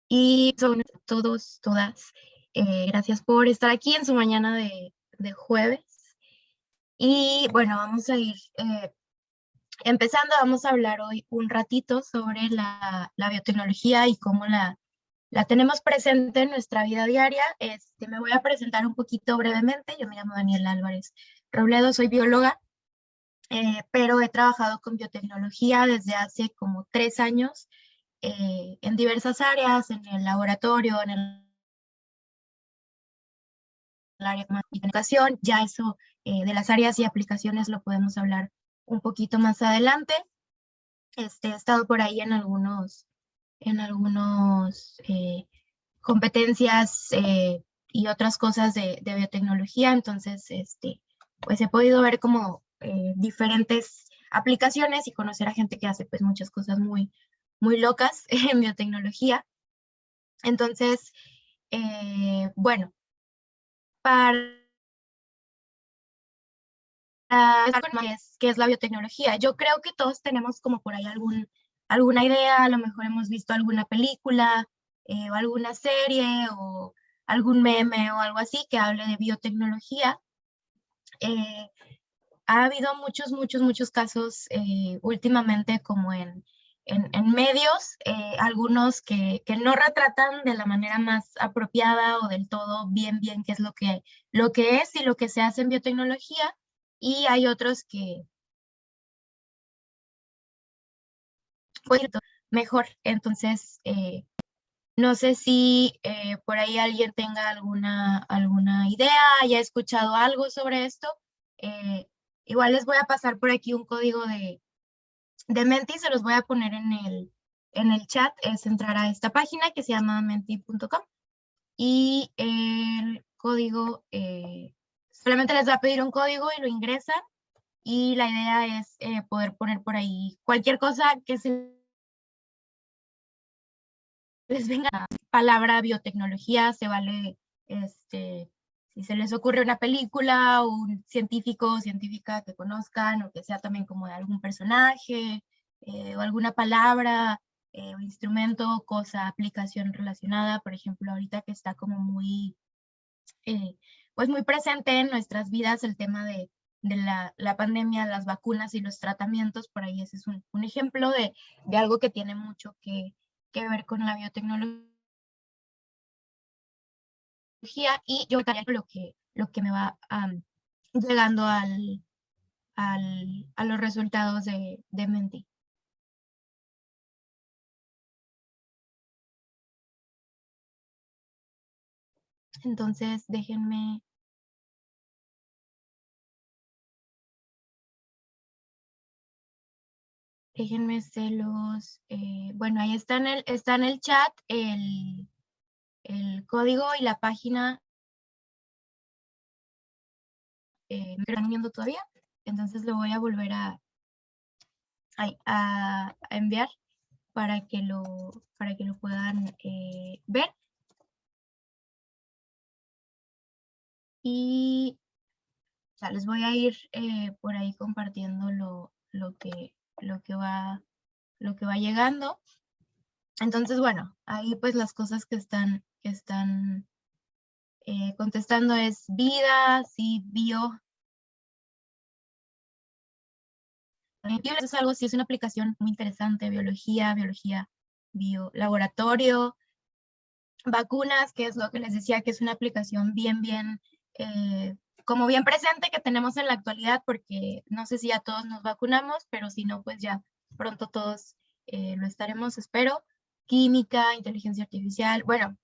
Y son todos, todas, gracias por estar aquí en su mañana de jueves. Y bueno, vamos a ir empezando, vamos a hablar hoy un ratito sobre la biotecnología y cómo la tenemos presente en nuestra vida diaria. Me voy a presentar un poquito brevemente. Yo me llamo Daniela Álvarez Robledo, soy bióloga, pero he trabajado con biotecnología desde hace como 3 años en diversas áreas, en el laboratorio, en el área de educación. Ya eso de las áreas y aplicaciones lo podemos hablar un poquito más adelante. He estado por ahí en algunos competencias y otras cosas de biotecnología, entonces pues he podido ver como diferentes aplicaciones y conocer a gente que hace pues muchas cosas muy, muy locas en biotecnología. Entonces, bueno, para qué es la biotecnología. Yo creo que todos tenemos como por ahí alguna idea, a lo mejor hemos visto alguna película o alguna serie o algún meme o algo así que hable de biotecnología. Eh, Ha habido muchos, muchos, muchos casos últimamente como en medios, algunos que no retratan de la manera más apropiada o del todo bien, bien qué es lo que es y lo que se hace en biotecnología. Y hay otros que pueden mejor. Entonces, no sé si por ahí alguien tenga alguna idea, haya escuchado algo sobre esto. Eh, Igual les voy a pasar por aquí un código de Menti, se los voy a poner en el chat. Es entrar a esta página que se llama menti.com y el código, solamente les va a pedir un código y lo ingresan, y la idea es poder poner por ahí cualquier cosa que se les venga la palabra biotecnología. Se vale, si se les ocurre una película o un científico o científica que conozcan, o que sea también como de algún personaje, o alguna palabra, o instrumento, cosa, aplicación relacionada. Por ejemplo, ahorita que está como muy, eh, pues muy presente en nuestras vidas el tema de la pandemia, las vacunas y los tratamientos. Por ahí ese es un ejemplo de algo que tiene mucho que ver con la biotecnología. Y yo lo que me va llegando a los resultados de Menti. Entonces, déjenme bueno, ahí está en el chat el código y la página. Me están viendo todavía, entonces lo voy a volver a enviar para que lo puedan ver. Y ya les voy a ir por ahí compartiendo lo que va llegando. Entonces, bueno, ahí pues las cosas que están contestando es vida, sí, bio. Eso es algo, sí, es una aplicación muy interesante. Biología, bio, laboratorio, vacunas, que es lo que les decía, que es una aplicación bien, bien, eh, como bien presente que tenemos en la actualidad, porque no sé si ya todos nos vacunamos, pero si no, pues ya pronto todos lo estaremos, espero. Química, inteligencia artificial. Bueno,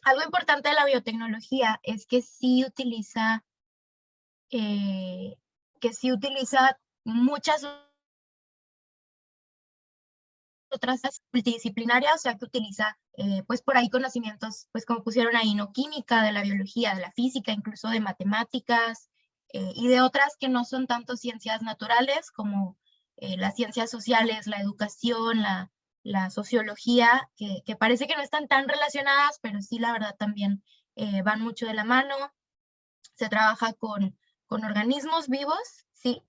algo importante de la biotecnología es eh, que sí utiliza muchas otras multidisciplinarias, o sea, que utiliza, pues por ahí conocimientos, pues como pusieron ahí, ¿no? Química, de la biología, de la física, incluso de matemáticas, y de otras que no son tanto ciencias naturales, como las ciencias sociales, la educación, la sociología, que parece que no están tan relacionadas, pero sí, la verdad, también van mucho de la mano. Se trabaja con organismos vivos, sí,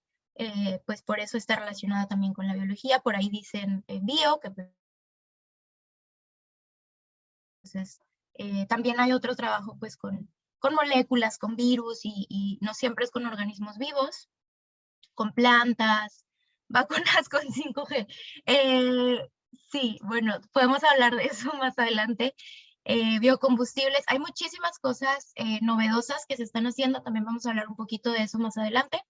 pues por eso está relacionada también con la biología. Por ahí dicen bio, que Entonces, también hay otro trabajo pues con moléculas, con virus y no siempre es con organismos vivos, con plantas, vacunas con 5G. Sí, bueno, podemos hablar de eso más adelante. Biocombustibles, hay muchísimas cosas novedosas que se están haciendo, también vamos a hablar un poquito de eso más adelante.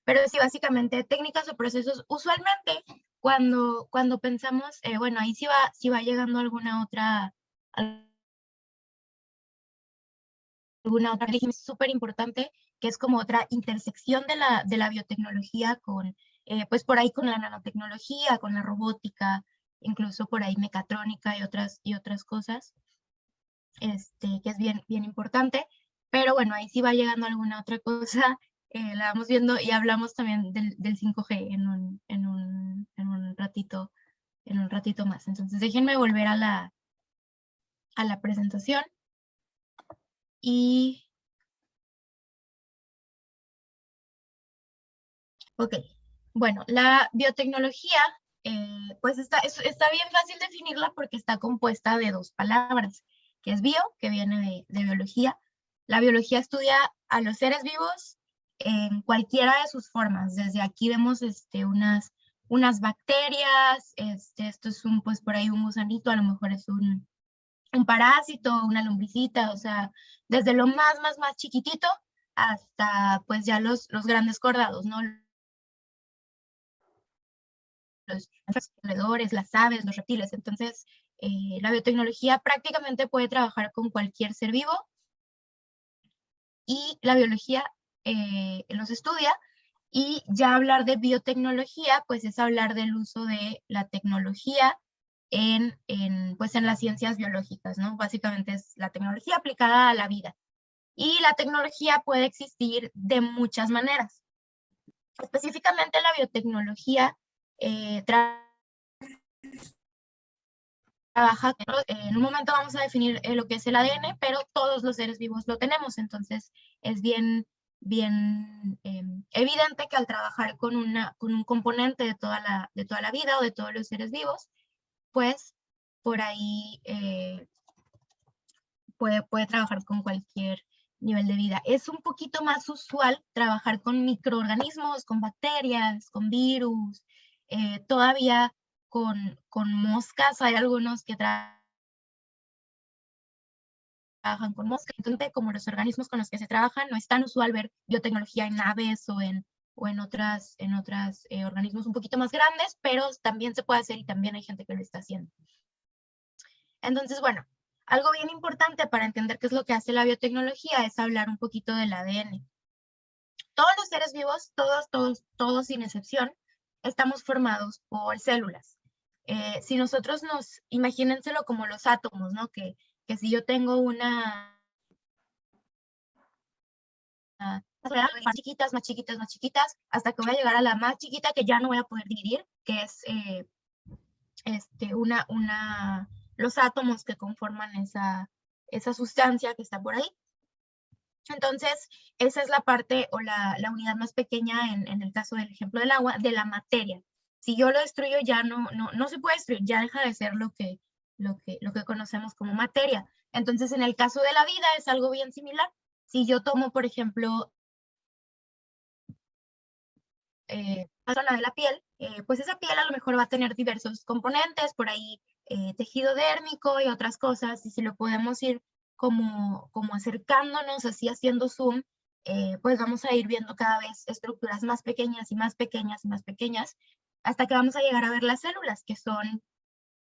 Pero sí, básicamente técnicas o procesos, usualmente cuando pensamos, bueno, ahí sí va llegando alguna otra súper importante, que es como otra intersección de la biotecnología con, pues por ahí con la nanotecnología, con la robótica, incluso por ahí mecatrónica y otras cosas, que es bien importante. Pero bueno, ahí sí va llegando alguna otra cosa, la vamos viendo y hablamos también del 5G en un ratito más. Entonces déjenme volver a la presentación y, ok, bueno, la biotecnología, pues está bien fácil definirla porque está compuesta de dos palabras, que es bio, que viene de biología. La biología estudia a los seres vivos en cualquiera de sus formas. Desde aquí vemos unas bacterias, esto es pues por ahí un gusanito, a lo mejor es un parásito, una lombricita, o sea, desde lo más chiquitito hasta pues ya los grandes cordados, ¿no? Los roedores, las aves, los reptiles. Entonces, la biotecnología prácticamente puede trabajar con cualquier ser vivo y la biología los estudia. Y ya hablar de biotecnología, pues es hablar del uso de la tecnología pues en las ciencias biológicas, ¿no? Básicamente es la tecnología aplicada a la vida. Y la tecnología puede existir de muchas maneras. Específicamente la biotecnología trabaja, en un momento vamos a definir lo que es el ADN, pero todos los seres vivos lo tenemos, entonces es bien evidente que al trabajar con un componente de toda la vida o de todos los seres vivos, pues por ahí puede trabajar con cualquier nivel de vida. Es un poquito más usual trabajar con microorganismos, con bacterias, con virus, todavía con moscas, hay algunos que trabajan con moscas, entonces como los organismos con los que se trabajan, no es tan usual ver biotecnología en aves o en otras organismos un poquito más grandes, pero también se puede hacer y también hay gente que lo está haciendo. Entonces, bueno, algo bien importante para entender qué es lo que hace la biotecnología es hablar un poquito del ADN. Todos los seres vivos, todos sin excepción, estamos formados por células. Si nosotros imagínenselo como los átomos, ¿no? Que si yo tengo más chiquitas, hasta que voy a llegar a la más chiquita que ya no voy a poder dividir, que es los átomos que conforman esa sustancia que está por ahí. Entonces, esa es la parte o la unidad más pequeña en el caso del ejemplo del agua, de la materia. Si yo lo destruyo, ya no se puede destruir, ya deja de ser lo que conocemos como materia. Entonces, en el caso de la vida es algo bien similar. Si yo tomo, por ejemplo, la zona de la piel, pues esa piel a lo mejor va a tener diversos componentes, por ahí tejido dérmico y otras cosas, y si lo podemos ir como acercándonos, así haciendo zoom, pues vamos a ir viendo cada vez estructuras más pequeñas y más pequeñas y más pequeñas, hasta que vamos a llegar a ver las células, que son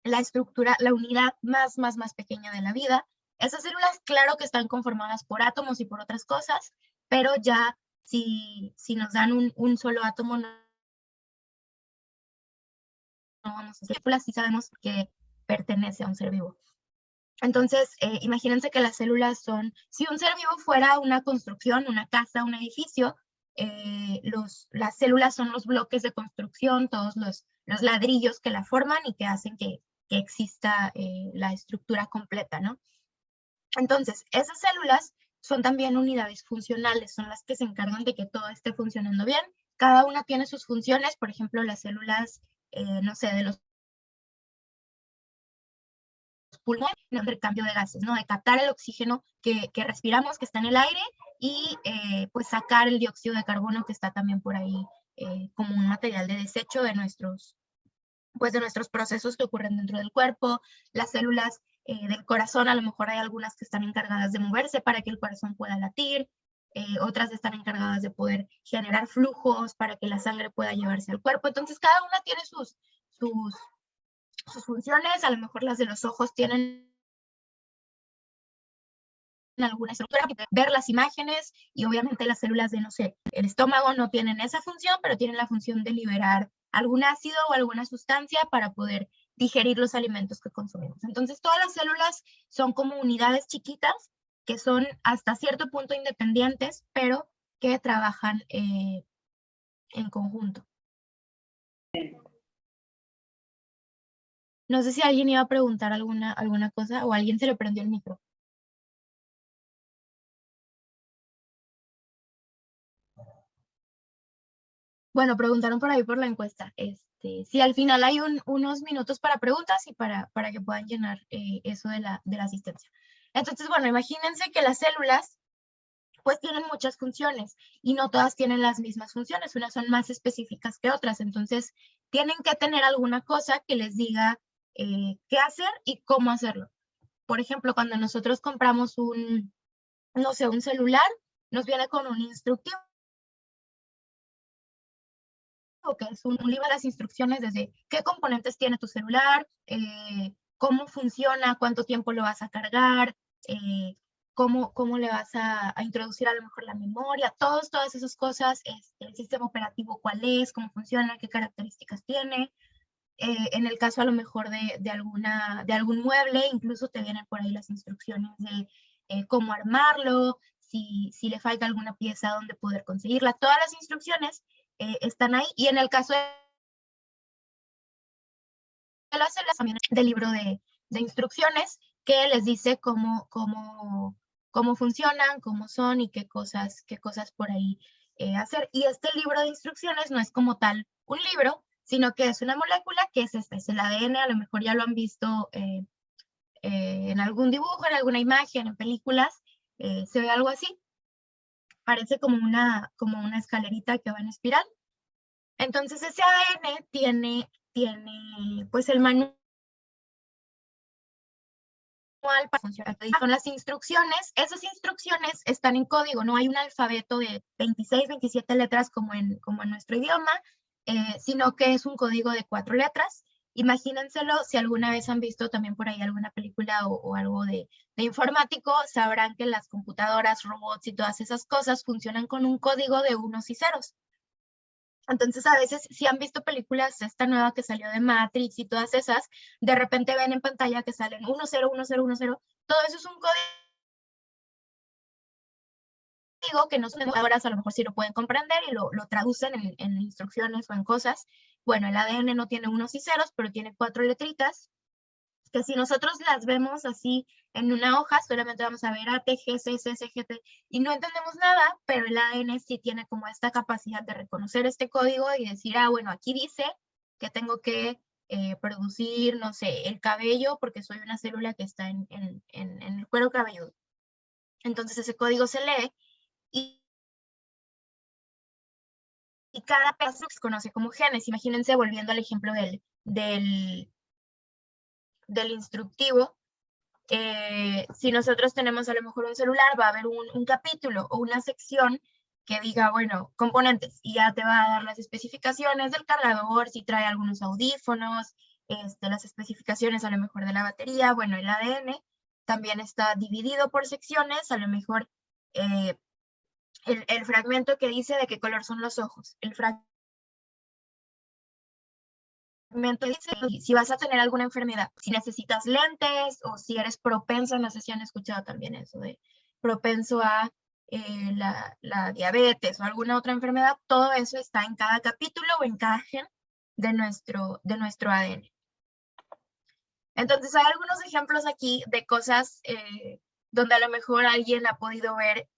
la estructura, la unidad más pequeña de la vida. Esas células, claro que están conformadas por átomos y por otras cosas, pero ya si nos dan un solo átomo, no vamos a hacer si sabemos que pertenece a un ser vivo. Entonces, imagínense que las células son, si un ser vivo fuera una construcción, una casa, un edificio, las células son los bloques de construcción, todos los ladrillos que la forman y que hacen que exista la estructura completa, ¿no? Entonces, esas células son también unidades funcionales, son las que se encargan de que todo esté funcionando bien. Cada una tiene sus funciones, por ejemplo, las células, no sé, de los pulmón, el intercambio de gases, ¿no? De captar el oxígeno que respiramos, que está en el aire, y pues sacar el dióxido de carbono que está también por ahí como un material de desecho de nuestros procesos que ocurren dentro del cuerpo. Las células del corazón, a lo mejor hay algunas que están encargadas de moverse para que el corazón pueda latir, otras están encargadas de poder generar flujos para que la sangre pueda llevarse al cuerpo. Entonces, cada una tiene sus funciones. A lo mejor las de los ojos tienen alguna estructura, ver las imágenes, y obviamente las células de, no sé, el estómago no tienen esa función, pero tienen la función de liberar algún ácido o alguna sustancia para poder digerir los alimentos que consumimos. Entonces, todas las células son como unidades chiquitas que son hasta cierto punto independientes, pero que trabajan en conjunto. No sé si alguien iba a preguntar alguna cosa o a alguien se le prendió el micro. Bueno, preguntaron por ahí por la encuesta. Si al final hay unos minutos para preguntas y para que puedan llenar eso de la asistencia. Entonces, bueno, imagínense que las células pues tienen muchas funciones y no todas tienen las mismas funciones, unas son más específicas que otras, entonces tienen que tener alguna cosa que les diga qué hacer y cómo hacerlo. Por ejemplo, cuando nosotros compramos no sé, un celular, nos viene con un instructivo, que es un libro de las instrucciones desde qué componentes tiene tu celular, cómo funciona, cuánto tiempo lo vas a cargar, cómo le vas a introducir a lo mejor la memoria, todas esas cosas, el sistema operativo cuál es, cómo funciona, qué características tiene. En el caso a lo mejor de algún mueble, incluso te vienen por ahí las instrucciones de cómo armarlo, si le falta alguna pieza, dónde poder conseguirla. Todas las instrucciones están ahí, y en el caso de las células también del libro de instrucciones que les dice cómo funcionan, cómo son y qué cosas por ahí hacer. Y este libro de instrucciones no es como tal un libro, sino que es una molécula que es es el ADN. A lo mejor ya lo han visto en algún dibujo, en alguna imagen, en películas, se ve algo así. Parece como una escalerita que va en espiral. Entonces ese ADN tiene pues el manual para funcionar. Son las instrucciones. Esas instrucciones están en código, no hay un alfabeto de 26, 27 letras como en nuestro idioma, sino que es un código de 4 letras. Imagínenselo, si alguna vez han visto también por ahí alguna película o algo de informático, sabrán que las computadoras, robots y todas esas cosas funcionan con un código de unos y ceros. Entonces, a veces, si han visto películas, esta nueva que salió de Matrix y todas esas, de repente ven en pantalla que salen 101010, todo eso es un código que no son ahora, a lo mejor sí lo pueden comprender y lo traducen en instrucciones o en cosas. Bueno, el ADN no tiene unos y ceros, pero tiene 4 letritas, que si nosotros las vemos así en una hoja, solamente vamos a ver A, T, G, C, C, C, G, T, y no entendemos nada, pero el ADN sí tiene como esta capacidad de reconocer este código y decir, ah, bueno, aquí dice que tengo que producir, no sé, el cabello, porque soy una célula que está en el cuero cabelludo. Entonces ese código se lee y cada pedazo se conoce como genes. Imagínense, volviendo al ejemplo del instructivo, si nosotros tenemos a lo mejor un celular, va a haber un capítulo o una sección que diga, bueno, componentes, y ya te va a dar las especificaciones del cargador, si trae algunos audífonos, las especificaciones a lo mejor de la batería. Bueno, el ADN también está dividido por secciones, a lo mejor el fragmento que dice de qué color son los ojos, el fragmento dice si vas a tener alguna enfermedad, si necesitas lentes o si eres propenso, no sé si han escuchado también eso de propenso a la diabetes o alguna otra enfermedad, todo eso está en cada capítulo o en cada gen de nuestro ADN. Entonces hay algunos ejemplos aquí de cosas donde a lo mejor alguien ha podido ver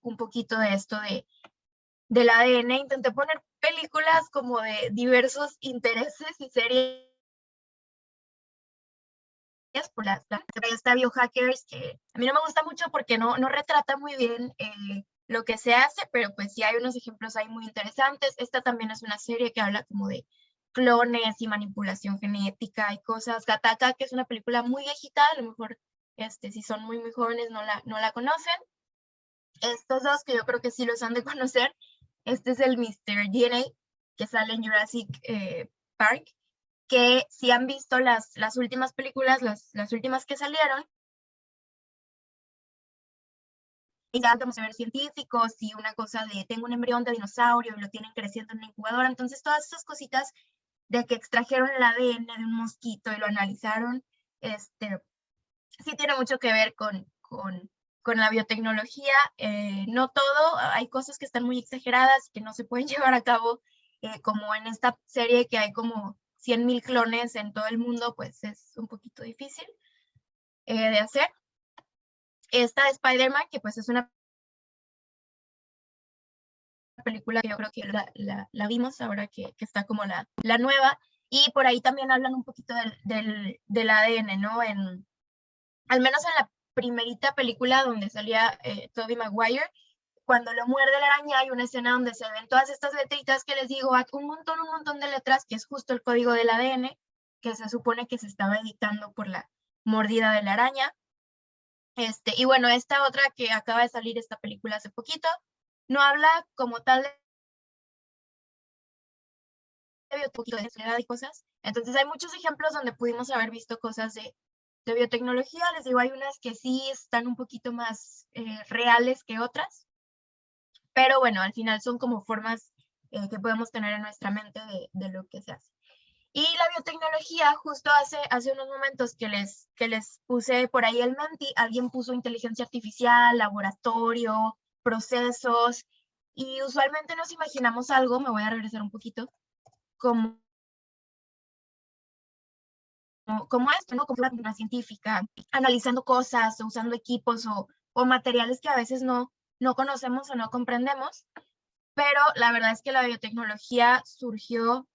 un poquito de esto del ADN. Intenté poner películas como de diversos intereses y series por esta Biohackers, que a mí no me gusta mucho porque no retrata muy bien lo que se hace, pero pues sí hay unos ejemplos ahí muy interesantes. Esta también es una serie que habla como de clones y manipulación genética y cosas. Gattaca, que es una película muy viejita, a lo mejor si son muy jóvenes no la conocen. Estos dos que yo creo que sí los han de conocer. Este es el Mr. DNA, que sale en Jurassic Park, que si han visto las últimas películas, las últimas que salieron, y ya vamos a ver científicos y una cosa de tengo un embrión de dinosaurio y lo tienen creciendo en una incubadora. Entonces todas esas cositas de que extrajeron el ADN de un mosquito y lo analizaron, sí tiene mucho que ver con la biotecnología. No todo, hay cosas que están muy exageradas que no se pueden llevar a cabo, como en esta serie que hay como 100,000 clones en todo el mundo, pues es un poquito difícil de hacer. Esta de Spider-Man, que pues es una película que yo creo que la vimos ahora que está como la nueva, y por ahí también hablan un poquito del ADN, ¿no? Al menos en la primerita película donde salía Tobey Maguire, cuando lo muerde la araña hay una escena donde se ven todas estas letritas que les digo, un montón de letras, que es justo el código del ADN, que se supone que se estaba editando por la mordida de la araña. Y bueno, esta otra que acaba de salir, esta película hace poquito, no habla como tal de biotecnología y cosas. Entonces hay muchos ejemplos donde pudimos haber visto cosas de biotecnología. Les digo, hay unas que sí están un poquito más reales que otras, pero bueno, al final son como formas que podemos tener en nuestra mente de lo que se hace. Y la biotecnología, justo hace unos momentos que les puse por ahí el Menti, alguien puso inteligencia artificial, laboratorio, procesos, y usualmente nos imaginamos algo, me voy a regresar un poquito, como esto, ¿no? Como una científica, analizando cosas, o usando equipos o materiales que a veces no conocemos o no comprendemos, pero la verdad es que la biotecnología surgió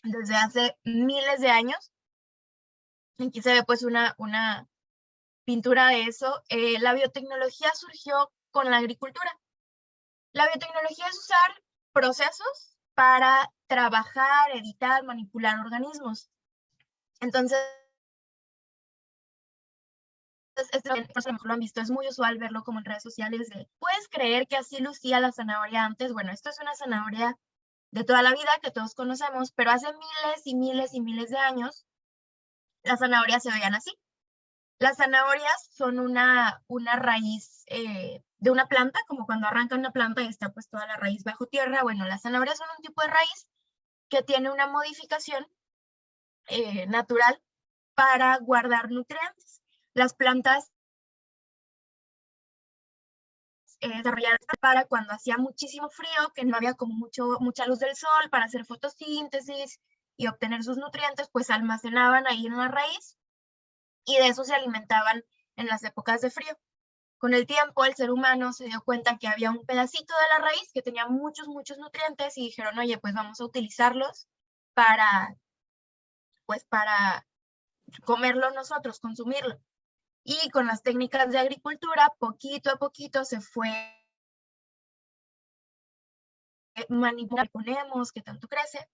desde hace miles de años. Aquí se ve pues una pintura de eso. La biotecnología surgió con la agricultura. La biotecnología es usar procesos para trabajar, editar, manipular organismos. Entonces, por eso a lo mejor lo han visto, es muy usual verlo como en redes sociales de, ¿puedes creer que así lucía la zanahoria antes? Bueno, esto es una zanahoria de toda la vida que todos conocemos, pero hace miles y miles y miles de años, las zanahorias se veían así. Las zanahorias son una raíz de una planta, como cuando arranca una planta y está pues toda la raíz bajo tierra. Bueno, las zanahorias son un tipo de raíz que tiene una modificación natural para guardar nutrientes. Las plantas desarrolladas para cuando hacía muchísimo frío, que no había como mucha luz del sol para hacer fotosíntesis y obtener sus nutrientes, pues almacenaban ahí en la raíz y de eso se alimentaban en las épocas de frío. Con el tiempo, el ser humano se dio cuenta que había un pedacito de la raíz que tenía muchos nutrientes y dijeron, oye, pues vamos a utilizarlos para, pues para comerlo nosotros, consumirlo. Y con las técnicas de agricultura, poquito a poquito se fue manipulando, ponemos, que tanto crece,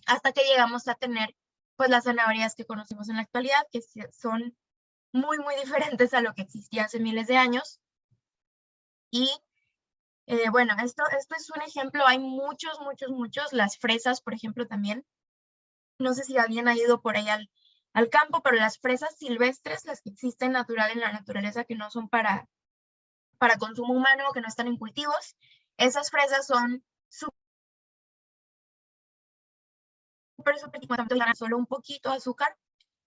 hasta que llegamos a tener pues las zanahorias que conocemos en la actualidad, que son muy diferentes a lo que existía hace miles de años. Y bueno, esto es un ejemplo, hay muchos. Las fresas, por ejemplo, también. No sé si alguien ha ido por ahí al campo, pero las fresas silvestres, las que existen natural en la naturaleza, que no son para consumo humano, que no están en cultivos, esas fresas son súper, solo un poquito de azúcar,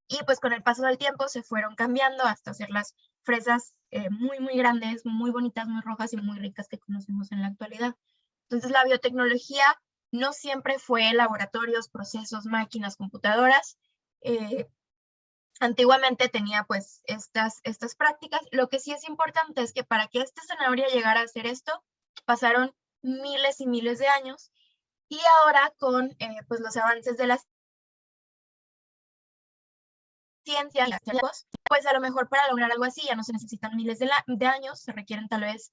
y pues con el paso del tiempo se fueron cambiando hasta hacer las fresas muy grandes, muy bonitas, muy rojas y muy ricas que conocemos en la actualidad. Entonces la biotecnología no siempre fue laboratorios, procesos, máquinas, computadoras. Antiguamente tenía pues estas prácticas. Lo que sí es importante es que para que esta zanahoria llegara a hacer esto, pasaron miles y miles de años, y ahora con pues los avances de las ciencia, pues a lo mejor para lograr algo así ya no se necesitan miles de años, se requieren tal vez,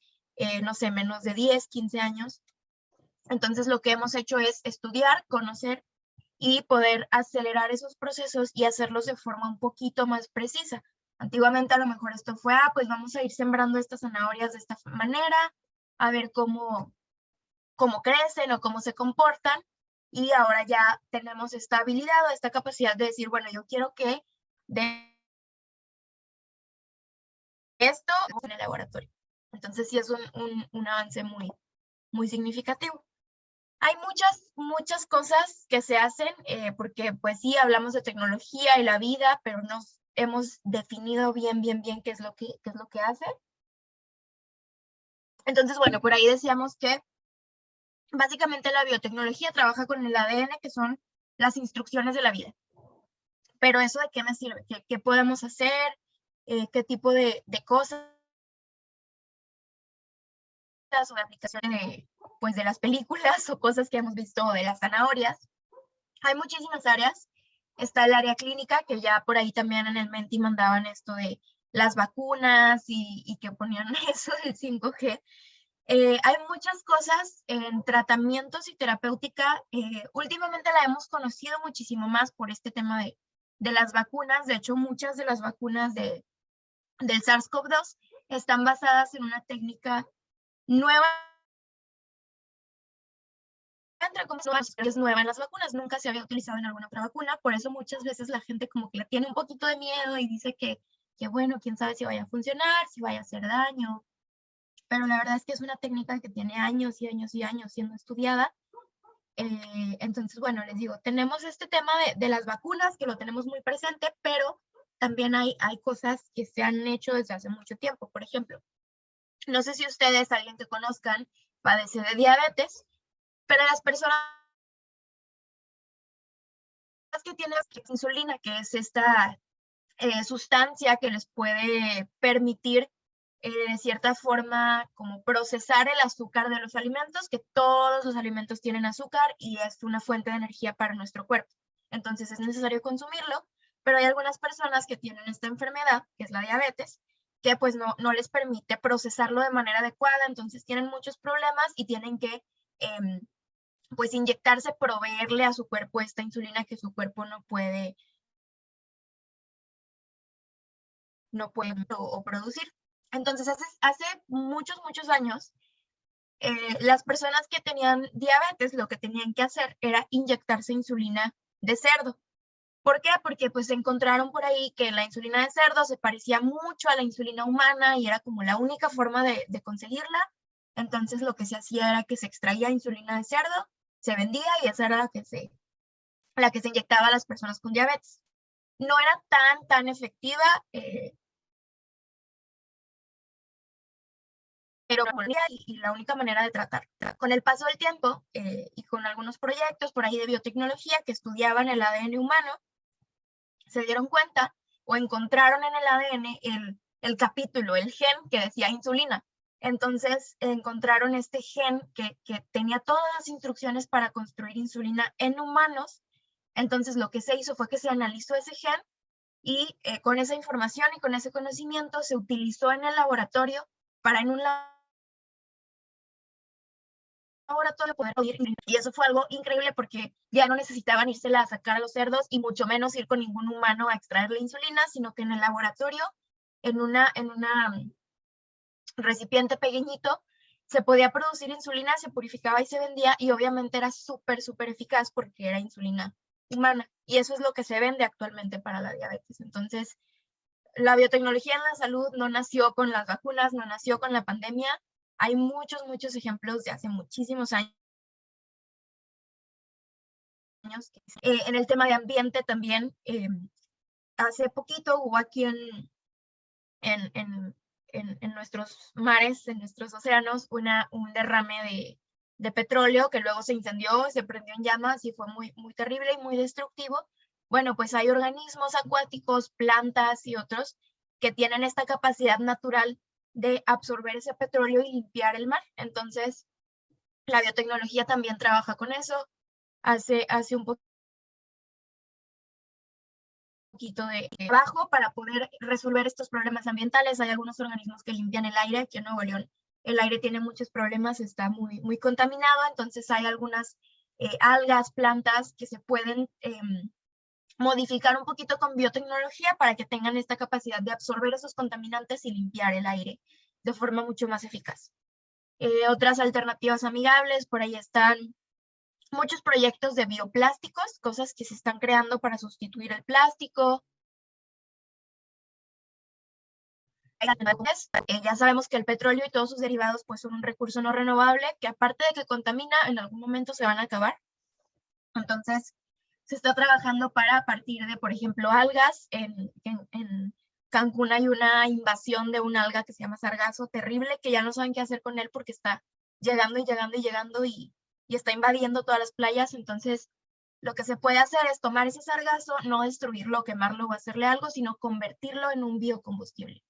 no sé, menos de 10, 15 años. Entonces lo que hemos hecho es estudiar, conocer y poder acelerar esos procesos y hacerlos de forma un poquito más precisa. Antiguamente a lo mejor esto fue, pues vamos a ir sembrando estas zanahorias de esta manera, a ver cómo crecen o cómo se comportan, y ahora ya tenemos esta habilidad o esta capacidad de decir, bueno, yo quiero que de esto en el laboratorio. Entonces sí es un avance muy significativo. Hay muchas cosas que se hacen, porque pues sí, hablamos de tecnología y la vida, pero no hemos definido bien qué es lo que hace. Entonces, bueno, por ahí decíamos que básicamente la biotecnología trabaja con el ADN, que son las instrucciones de la vida. Pero eso, ¿de qué me sirve? ¿Qué podemos hacer? ¿Qué tipo de cosas o de aplicaciones pues de las películas o cosas que hemos visto de las zanahorias? Hay muchísimas áreas. Está el área clínica, que ya por ahí también en el Menti mandaban esto de las vacunas y que ponían eso del 5G. Hay muchas cosas en tratamientos y terapéutica. Últimamente la hemos conocido muchísimo más por este tema de las vacunas. De hecho, muchas de las vacunas del SARS-CoV-2 están basadas en una técnica nueva, entre comillas, es nueva en las vacunas, nunca se había utilizado en alguna otra vacuna, por eso muchas veces la gente como que le tiene un poquito de miedo y dice que bueno, quién sabe si vaya a funcionar, si vaya a hacer daño, pero la verdad es que es una técnica que tiene años y años y años siendo estudiada. Entonces, bueno, les digo, tenemos este tema de las vacunas que lo tenemos muy presente, pero también hay cosas que se han hecho desde hace mucho tiempo. Por ejemplo, no sé si ustedes, alguien que conozcan, padece de diabetes, pero las personas que tienen insulina, que es esta sustancia que les puede permitir de cierta forma como procesar el azúcar de los alimentos, que todos los alimentos tienen azúcar y es una fuente de energía para nuestro cuerpo. Entonces es necesario consumirlo, pero hay algunas personas que tienen esta enfermedad, que es la diabetes, que pues no les permite procesarlo de manera adecuada, entonces tienen muchos problemas y tienen que pues inyectarse, proveerle a su cuerpo esta insulina que su cuerpo no puede o producir. Entonces, hace muchos años, las personas que tenían diabetes lo que tenían que hacer era inyectarse insulina de cerdo. ¿Por qué? Porque pues encontraron por ahí que la insulina de cerdo se parecía mucho a la insulina humana y era como la única forma de conseguirla. Entonces lo que se hacía era que se extraía insulina de cerdo, se vendía y esa era la que se inyectaba a las personas con diabetes. No era tan efectiva, pero y la única manera de tratar. Con el paso del tiempo y con algunos proyectos por ahí de biotecnología que estudiaban el ADN humano, se dieron cuenta o encontraron en el ADN el capítulo, el gen que decía insulina. Entonces encontraron este gen que tenía todas las instrucciones para construir insulina en humanos. Entonces lo que se hizo fue que se analizó ese gen y con esa información y con ese conocimiento se utilizó en el laboratorio para en un laboratorio poder producir, y eso fue algo increíble porque ya no necesitaban irse a sacar a los cerdos y mucho menos ir con ningún humano a extraer la insulina, sino que en el laboratorio, en una recipiente pequeñito, se podía producir insulina, se purificaba y se vendía, y obviamente era súper eficaz porque era insulina humana, y eso es lo que se vende actualmente para la diabetes. Entonces, la biotecnología en la salud no nació con las vacunas, no nació con la pandemia. Hay muchos ejemplos de hace muchísimos años. En el tema de ambiente también, hace poquito hubo aquí en nuestros mares, en nuestros océanos, un derrame de petróleo que luego se incendió, se prendió en llamas y fue muy terrible y muy destructivo. Bueno, pues hay organismos acuáticos, plantas y otros que tienen esta capacidad natural de absorber ese petróleo y limpiar el mar. Entonces, la biotecnología también trabaja con eso. Hace un poquito poquito de trabajo para poder resolver estos problemas ambientales. Hay algunos organismos que limpian el aire. Aquí en Nuevo León el aire tiene muchos problemas, está muy contaminado, entonces hay algunas algas, plantas que se pueden modificar un poquito con biotecnología para que tengan esta capacidad de absorber esos contaminantes y limpiar el aire de forma mucho más eficaz. Otras alternativas amigables, por ahí están muchos proyectos de bioplásticos, cosas que se están creando para sustituir el plástico. Ya sabemos que el petróleo y todos sus derivados pues son un recurso no renovable que aparte de que contamina, en algún momento se van a acabar. Entonces, se está trabajando para a partir de, por ejemplo, algas. En Cancún hay una invasión de una alga que se llama sargazo terrible, que ya no saben qué hacer con él porque está llegando y llegando y llegando y está invadiendo todas las playas. Entonces, lo que se puede hacer es tomar ese sargazo, no destruirlo, quemarlo o hacerle algo, sino convertirlo en un biocombustible.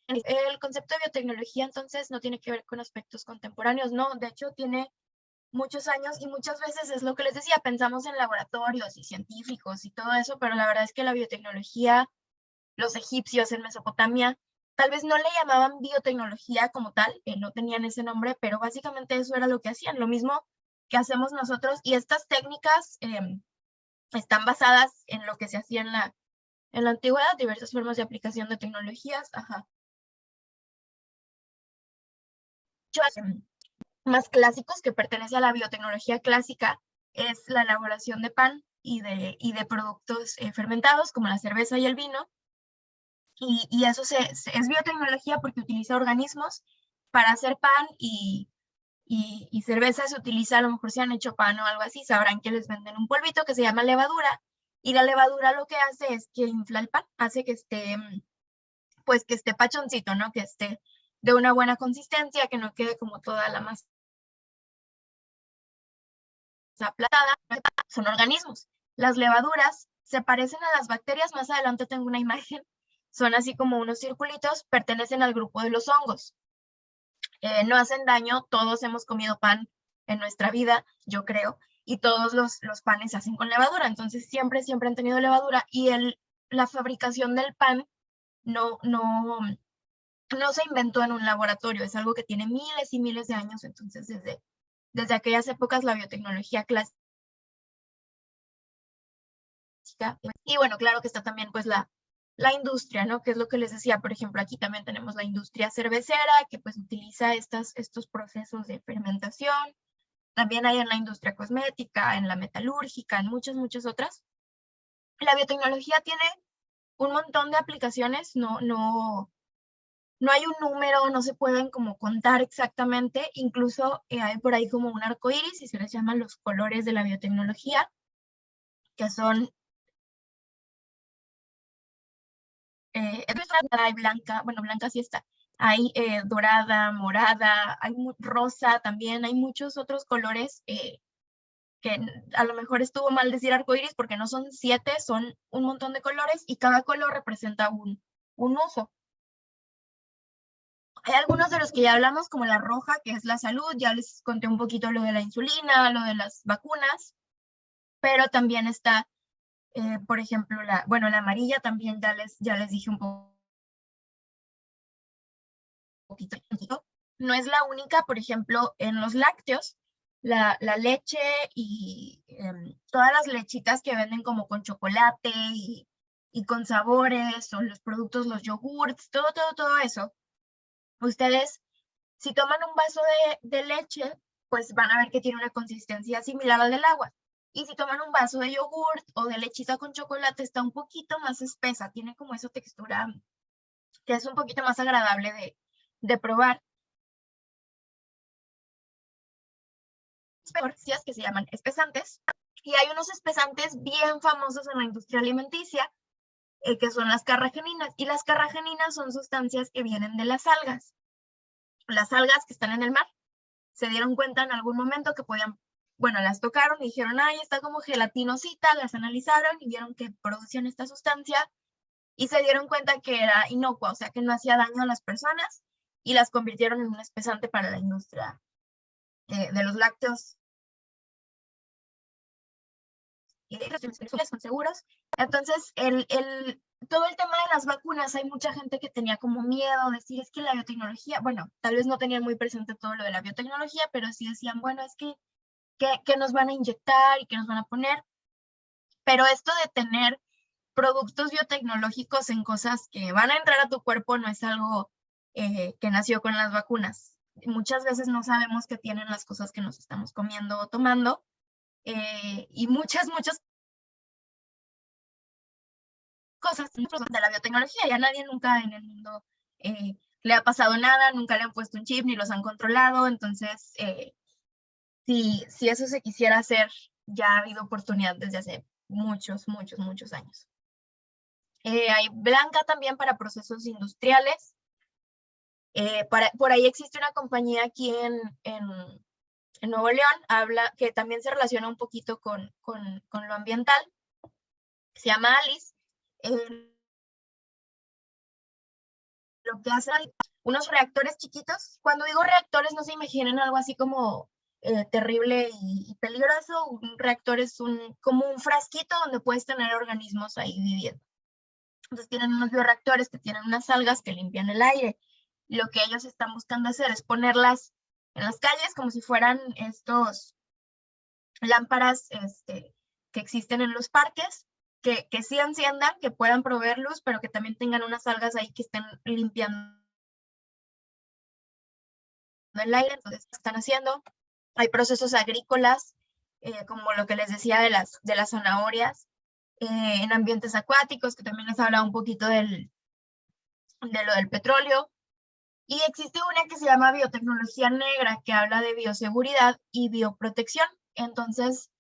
El concepto de biotecnología, entonces, no tiene que ver con aspectos contemporáneos, no, de hecho, tiene muchos años y muchas veces es lo que les decía, pensamos en laboratorios y científicos y todo eso, pero la verdad es que la biotecnología, los egipcios en Mesopotamia, tal vez no le llamaban biotecnología como tal, no tenían ese nombre, pero básicamente eso era lo que hacían, lo mismo que hacemos nosotros, y estas técnicas están basadas en lo que se hacía en la antigüedad, diversas formas de aplicación de tecnologías, ajá. Más clásicos que pertenece a la biotecnología clásica es la elaboración de pan y de productos fermentados como la cerveza y el vino. Y eso es biotecnología porque utiliza organismos para hacer pan y cerveza se utiliza, a lo mejor si han hecho pan o algo así, sabrán que les venden un polvito que se llama levadura y la levadura lo que hace es que infla el pan, hace que esté, pues que esté pachoncito, ¿no? Que esté de una buena consistencia, que no quede como toda la masa aplatada, son organismos. Las levaduras se parecen a las bacterias, más adelante tengo una imagen, son así como unos circulitos, pertenecen al grupo de los hongos. No hacen daño, todos hemos comido pan en nuestra vida, yo creo, y todos los panes se hacen con levadura, entonces siempre han tenido levadura y la fabricación del pan no se inventó en un laboratorio, es algo que tiene miles y miles de años, entonces desde aquellas épocas la biotecnología clásica. Y bueno, claro que está también pues la industria, ¿no? Que es lo que les decía, por ejemplo, aquí también tenemos la industria cervecera, que pues utiliza estos procesos de fermentación. También hay en la industria cosmética, en la metalúrgica, en muchas otras. La biotecnología tiene un montón de aplicaciones, no hay un número, no se pueden como contar exactamente, incluso hay por ahí como un arco iris y se les llaman los colores de la biotecnología, que son hay blanca, bueno, blanca sí está, hay dorada, morada, hay rosa también, hay muchos otros colores que a lo mejor estuvo mal decir arcoíris porque no son 7, son un montón de colores y cada color representa un uso. Hay algunos de los que ya hablamos, como la roja, que es la salud, ya les conté un poquito lo de la insulina, lo de las vacunas, pero también está, por ejemplo, la amarilla también ya les dije un poquito. No es la única, por ejemplo, en los lácteos, la leche y todas las lechitas que venden como con chocolate y con sabores, o los productos, los yogurts, todo eso. Ustedes, si toman un vaso de leche, pues van a ver que tiene una consistencia similar al del agua. Y si toman un vaso de yogurt o de lechita con chocolate, está un poquito más espesa, tiene como esa textura que es un poquito más agradable de probar. Que se llaman espesantes, y hay unos espesantes bien famosos en la industria alimenticia, que son las carrageninas, y las carrageninas son sustancias que vienen de las algas. Las algas que están en el mar se dieron cuenta en algún momento que podían, bueno, las tocaron y dijeron, ay, está como gelatinosita, las analizaron y vieron que producían esta sustancia y se dieron cuenta que era inocua, o sea, que no hacía daño a las personas y las convirtieron en un espesante para la industria de los lácteos. y de ellos son seguros. Entonces, todo el tema de las vacunas, hay mucha gente que tenía como miedo, decir, es que la biotecnología, bueno, tal vez no tenían muy presente todo lo de la biotecnología, pero sí decían, bueno, es que nos van a inyectar y que nos van a poner. Pero esto de tener productos biotecnológicos en cosas que van a entrar a tu cuerpo no es algo que nació con las vacunas. Muchas veces no sabemos qué tienen las cosas que nos estamos comiendo o tomando, y muchas cosas de la biotecnología. Ya nadie nunca en el mundo le ha pasado nada, nunca le han puesto un chip ni los han controlado. Entonces, si eso se quisiera hacer, ya ha habido oportunidad desde hace muchos años. Hay blanca también para procesos industriales. Por ahí existe una compañía aquí en Nuevo León, que también se relaciona un poquito con lo ambiental, se llama Alice. Lo que hacen unos reactores chiquitos. Cuando digo reactores, no se imaginen algo así como terrible y peligroso. Un reactor es como un frasquito donde puedes tener organismos ahí viviendo. Entonces tienen unos bioreactores que tienen unas algas que limpian el aire. Lo que ellos están buscando hacer es ponerlas en las calles como si fueran estos lámparas que existen en los parques, que sí enciendan, que puedan proveer luz, pero que también tengan unas algas ahí que estén limpiando el aire. Entonces, ¿qué están haciendo? Hay procesos agrícolas, como lo que les decía de las zanahorias, en ambientes acuáticos, que también les hablaba un poquito de lo del petróleo. Y existe una que se llama biotecnología negra, que habla de bioseguridad y bioprotección. Entonces,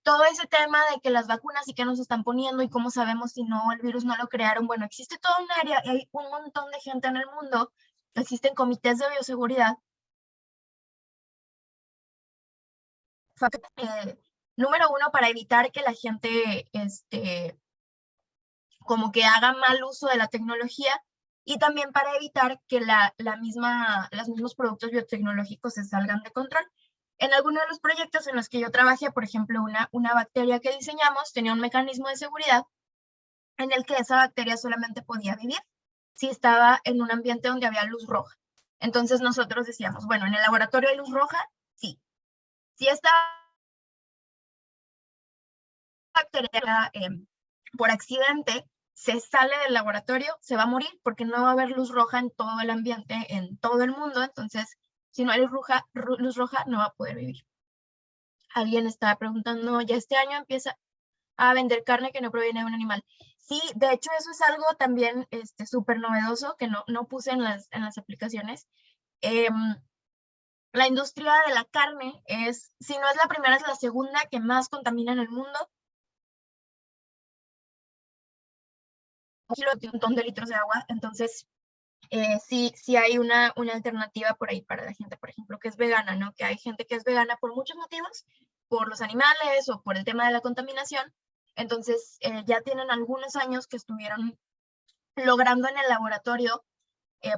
todo ese tema de que las vacunas y qué nos están poniendo y cómo sabemos si no, el virus no lo crearon, bueno, existe toda un área y hay un montón de gente en el mundo, existen comités de bioseguridad. Número uno, para evitar que la gente como que haga mal uso de la tecnología, y también para evitar que los mismos productos biotecnológicos se salgan de control. En algunos de los proyectos en los que yo trabajé, por ejemplo, una bacteria que diseñamos tenía un mecanismo de seguridad en el que esa bacteria solamente podía vivir si estaba en un ambiente donde había luz roja. Entonces nosotros decíamos, bueno, en el laboratorio hay luz roja, sí. Si esta bacteria por accidente se sale del laboratorio, se va a morir porque no va a haber luz roja en todo el ambiente, en todo el mundo. Entonces, si no hay luz roja, no va a poder vivir. Alguien estaba preguntando, ya este año empieza a vender carne que no proviene de un animal. Sí, de hecho eso es algo también súper novedoso que no puse en las aplicaciones. La industria de la carne es, si no es la primera, es la segunda que más contamina en el mundo. Un kilo de un montón de litros de agua. Entonces, sí hay una alternativa por ahí para la gente, por ejemplo, que es vegana, ¿no? Que hay gente que es vegana por muchos motivos, por los animales o por el tema de la contaminación. Entonces, ya tienen algunos años que estuvieron logrando en el laboratorio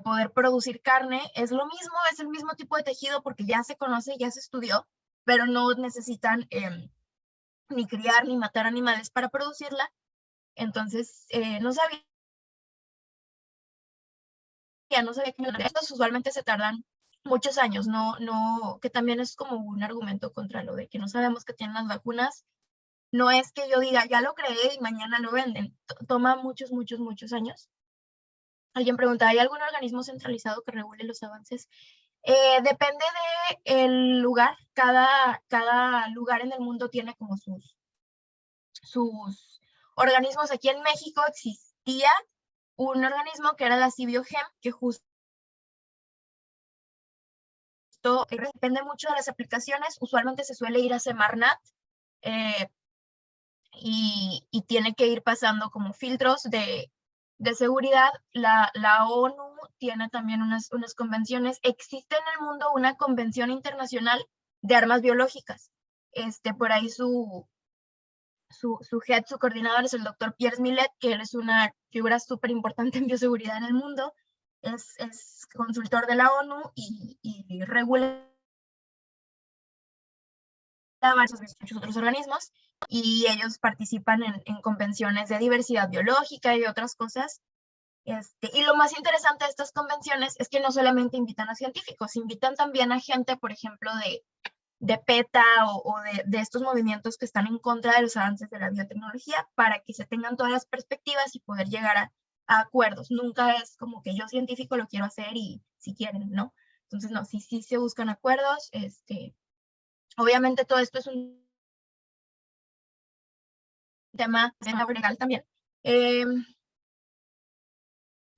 poder producir carne. Es lo mismo, es el mismo tipo de tejido porque ya se conoce, ya se estudió, pero no necesitan ni criar ni matar animales para producirla. Entonces, no sabía que estos usualmente se tardan muchos años, que también es como un argumento contra lo de que no sabemos que tienen las vacunas. No es que yo diga, ya lo creé y mañana lo venden. Toma muchos años. Alguien pregunta, ¿hay algún organismo centralizado que regule los avances? Depende del lugar. Cada lugar en el mundo tiene como sus organismos. Aquí en México existía un organismo que era la CIBIOGEM, que justo depende mucho de las aplicaciones. Usualmente se suele ir a Semarnat y tiene que ir pasando como filtros de seguridad. La ONU tiene también unas convenciones. Existe en el mundo una convención internacional de armas biológicas. Por ahí su head, su coordinador es el doctor Pierre Millet, que él es una figura súper importante en bioseguridad en el mundo. Es consultor de la ONU y regula muchos otros organismos, y ellos participan en convenciones de diversidad biológica y otras cosas. Y lo más interesante de estas convenciones es que no solamente invitan a científicos, invitan también a gente, por ejemplo, de PETA o de estos movimientos que están en contra de los avances de la biotecnología, para que se tengan todas las perspectivas y poder llegar a acuerdos. Nunca es como que yo científico lo quiero hacer y si quieren, ¿no? Entonces, no, sí se buscan acuerdos. Obviamente todo esto es un tema legal también.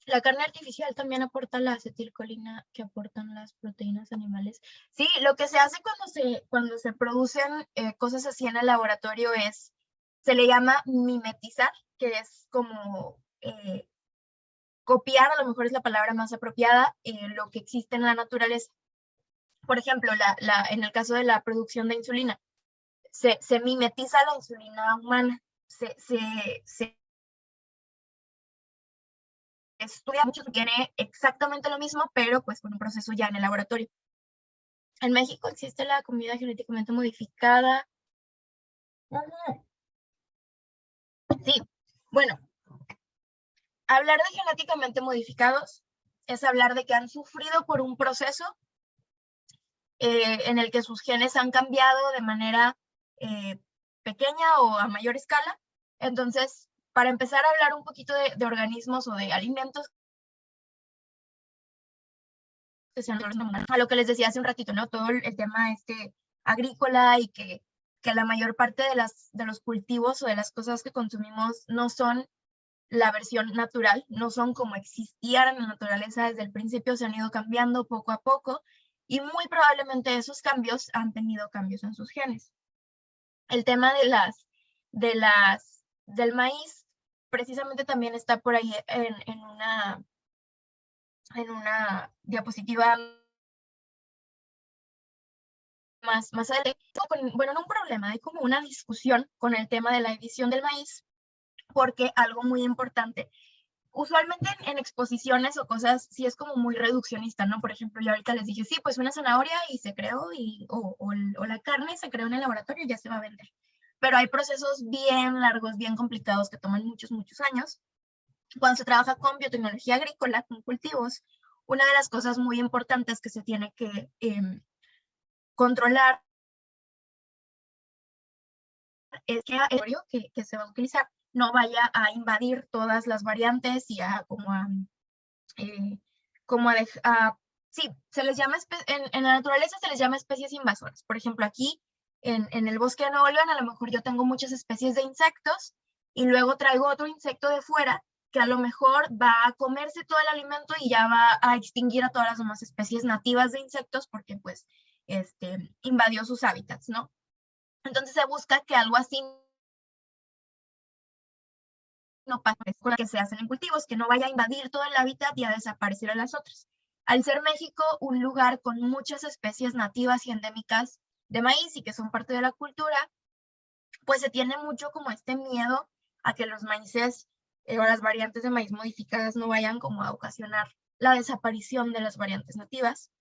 La carne artificial también aporta la acetilcolina que aportan las proteínas animales. Sí, lo que se hace cuando se producen cosas así en el laboratorio se le llama mimetizar, que es como copiar, a lo mejor es la palabra más apropiada, lo que existe en la naturaleza. Por ejemplo, en el caso de la producción de insulina, se mimetiza la insulina humana, se estudia mucho, tiene exactamente lo mismo, pero pues con un proceso ya en el laboratorio. En México existe la comida genéticamente modificada. Sí, bueno, hablar de genéticamente modificados es hablar de que han sufrido por un proceso en el que sus genes han cambiado de manera pequeña o a mayor escala. Entonces, para empezar a hablar un poquito de organismos o de alimentos que sean a lo que les decía hace un ratito, ¿no? Todo el tema agrícola y que la mayor parte de los cultivos o de las cosas que consumimos no son la versión natural, no son como existían en la naturaleza desde el principio, se han ido cambiando poco a poco y muy probablemente esos cambios han tenido cambios en sus genes. El tema del maíz precisamente también está por ahí en una diapositiva más adelante. Bueno, no un problema, hay como una discusión con el tema de la edición del maíz, porque algo muy importante, usualmente en exposiciones o cosas, sí es como muy reduccionista, ¿no? Por ejemplo, yo ahorita les dije, sí, pues una zanahoria y se creó, o la carne se creó en el laboratorio y ya se va a vender. Pero hay procesos bien largos, bien complicados que toman muchos, muchos años. Cuando se trabaja con biotecnología agrícola, con cultivos, una de las cosas muy importantes que se tiene que controlar es que el que se va a utilizar no vaya a invadir todas las variantes y a sí, se les llama, en la naturaleza se les llama especies invasoras. Por ejemplo, aquí en el bosque de Nuevo León, a lo mejor yo tengo muchas especies de insectos y luego traigo otro insecto de fuera que a lo mejor va a comerse todo el alimento y ya va a extinguir a todas las demás especies nativas de insectos porque pues invadió sus hábitats, ¿no? Entonces se busca que algo así no pase con lo que se hacen en cultivos, que no vaya a invadir todo el hábitat y a desaparecer a las otras. Al ser México un lugar con muchas especies nativas y endémicas de maíz y que son parte de la cultura, pues se tiene mucho como miedo a que los maíces o las variantes de maíz modificadas no vayan como a ocasionar la desaparición de las variantes nativas.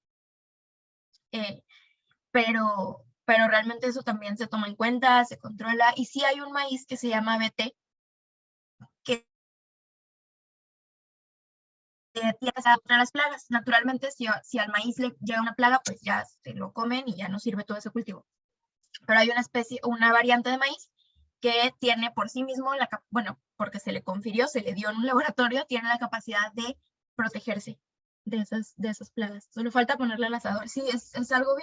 Pero realmente eso también se toma en cuenta, se controla, y sí hay un maíz que se llama BT, que tiene contra las plagas. Naturalmente, si al maíz le llega una plaga, pues ya se lo comen y ya no sirve todo ese cultivo. Pero hay una variante de maíz que tiene por sí mismo, bueno, porque se le confirió, se le dio en un laboratorio, tiene la capacidad de protegerse de esas plagas. Solo falta ponerle al asador. Sí, es algo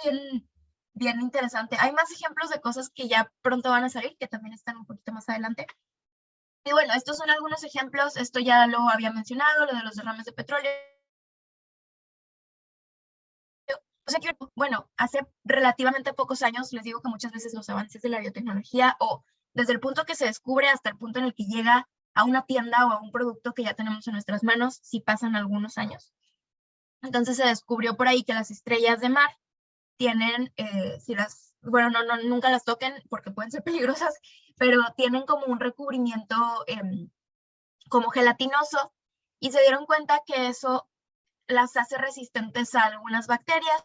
bien interesante. Hay más ejemplos de cosas que ya pronto van a salir, que también están un poquito más adelante. Y bueno, estos son algunos ejemplos. Esto ya lo había mencionado, lo de los derrames de petróleo. O sea que, bueno, hace relativamente pocos años, les digo que muchas veces los avances de la biotecnología, o desde el punto que se descubre hasta el punto en el que llega a una tienda o a un producto que ya tenemos en nuestras manos, sí pasan algunos años. Entonces se descubrió por ahí que las estrellas de mar tienen, bueno, nunca las toquen porque pueden ser peligrosas, pero tienen como un recubrimiento como gelatinoso, y se dieron cuenta que eso las hace resistentes a algunas bacterias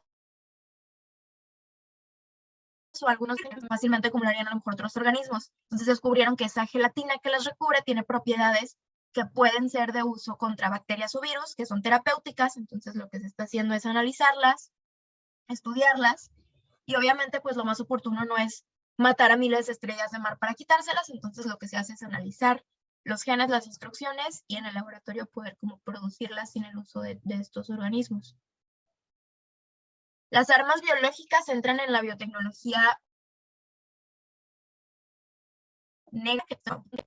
o algunos genes fácilmente acumularían a lo mejor otros organismos. Entonces descubrieron que esa gelatina que las recubre tiene propiedades que pueden ser de uso contra bacterias o virus, que son terapéuticas. Entonces lo que se está haciendo es analizarlas, estudiarlas, y obviamente pues lo más oportuno no es matar a miles de estrellas de mar para quitárselas. Entonces lo que se hace es analizar los genes, las instrucciones, y en el laboratorio poder como producirlas sin el uso de estos organismos. Las armas biológicas entran en la biotecnología negra.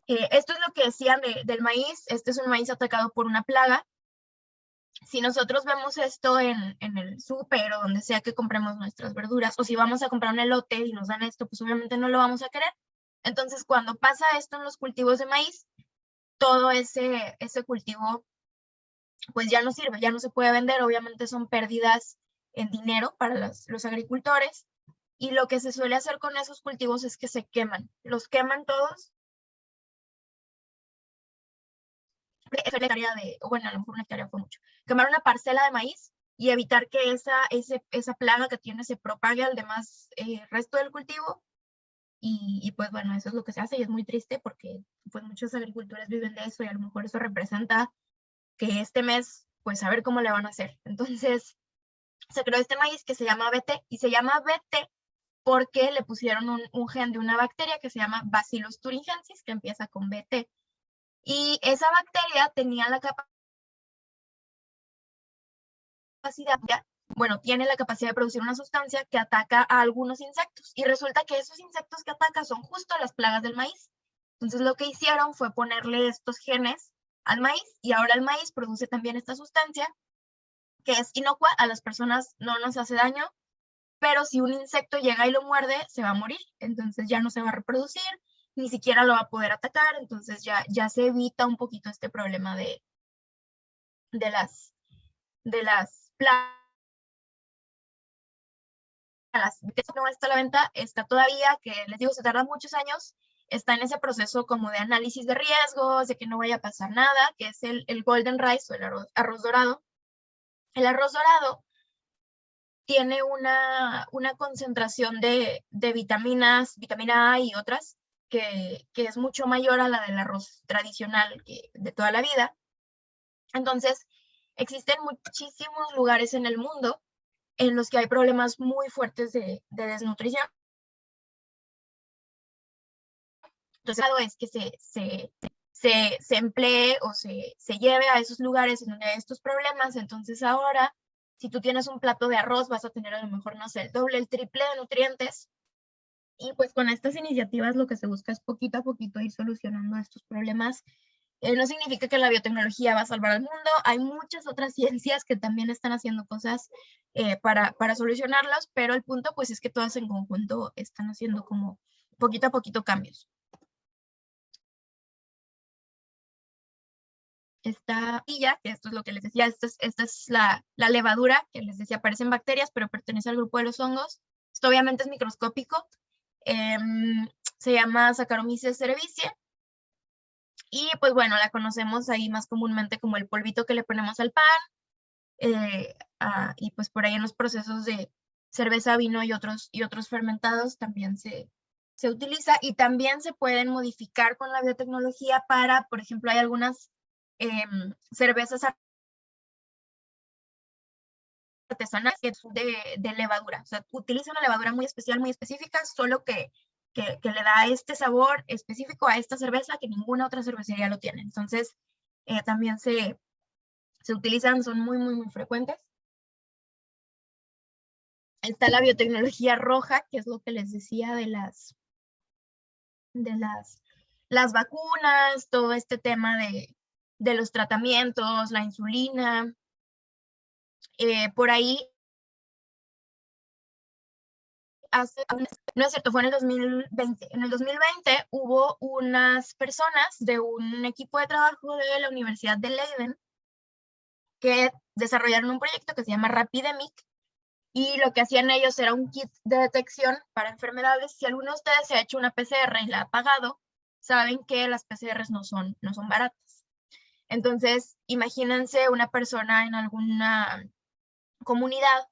Esto es lo que decían del maíz. Este es un maíz atacado por una plaga. Si nosotros vemos esto en el súper o donde sea que compremos nuestras verduras, o si vamos a comprar un elote y nos dan esto, pues obviamente no lo vamos a querer. Entonces, cuando pasa esto en los cultivos de maíz, todo ese cultivo pues ya no sirve, ya no se puede vender. Obviamente son pérdidas en dinero para los agricultores, y lo que se suele hacer con esos cultivos es que se queman, los queman todos. Bueno, a lo mejor una hectárea fue mucho, quemar una parcela de maíz y evitar que esa plaga que tiene se propague al demás resto del cultivo. Y pues bueno, eso es lo que se hace, y es muy triste porque pues muchos agricultores viven de eso, y a lo mejor eso representa que este mes pues a ver cómo le van a hacer. Entonces se creó este maíz que se llama BT, y se llama BT porque le pusieron un gen de una bacteria que se llama Bacillus thuringiensis, que empieza con BT. Y esa bacteria tenía la capacidad, bueno, tiene la capacidad de producir una sustancia que ataca a algunos insectos. Y resulta que esos insectos que ataca son justo las plagas del maíz. Entonces lo que hicieron fue ponerle estos genes al maíz, y ahora el maíz produce también esta sustancia que es inocua, a las personas no nos hace daño, pero si un insecto llega y lo muerde, se va a morir. Entonces ya no se va a reproducir, ni siquiera lo va a poder atacar. Entonces ya se evita un poquito este problema de las plagas. No está a la venta, está todavía, que les digo, se tarda muchos años, está en ese proceso como de análisis de riesgos, de que no vaya a pasar nada, que es el golden rice o el arroz dorado. El arroz dorado tiene una concentración de vitaminas, vitamina A y otras, que es mucho mayor a la del arroz tradicional de toda la vida. Entonces, existen muchísimos lugares en el mundo en los que hay problemas muy fuertes de desnutrición. Entonces, es que se emplee o se lleve a esos lugares en donde hay estos problemas. Entonces ahora, si tú tienes un plato de arroz, vas a tener a lo mejor, no sé, el doble, el triple de nutrientes. Y pues con estas iniciativas lo que se busca es poquito a poquito ir solucionando estos problemas. No significa que la biotecnología va a salvar al mundo. Hay muchas otras ciencias que también están haciendo cosas para solucionarlas, pero el punto pues es que todas en conjunto están haciendo como poquito a poquito cambios. Esta pilla, que esto es lo que les decía, esta es la levadura que les decía, parecen bacterias, pero pertenece al grupo de los hongos. Esto obviamente es microscópico. Se llama Saccharomyces cerevisiae. Y pues bueno, la conocemos ahí más comúnmente como el polvito que le ponemos al pan. Y pues por ahí en los procesos de cerveza, vino y otros fermentados también se utiliza, y también se pueden modificar con la biotecnología para, por ejemplo, hay algunas cervezas artesanales que son de levadura. O sea, utiliza una levadura muy especial, muy específica, solo que le da este sabor específico a esta cerveza que ninguna otra cervecería lo tiene. Entonces, también se utilizan, son muy, muy, muy frecuentes. Está la biotecnología roja, que es lo que les decía de las vacunas, todo este tema de los tratamientos, la insulina. Por ahí, no es cierto, fue en el 2020. En el 2020 hubo unas personas de un equipo de trabajo de la Universidad de Leiden que desarrollaron un proyecto que se llama Rapidemic, y lo que hacían ellos era un kit de detección para enfermedades. Si alguno de ustedes se ha hecho una PCR y la ha pagado, saben que las PCRs no son baratas. Entonces, imagínense una persona en alguna comunidad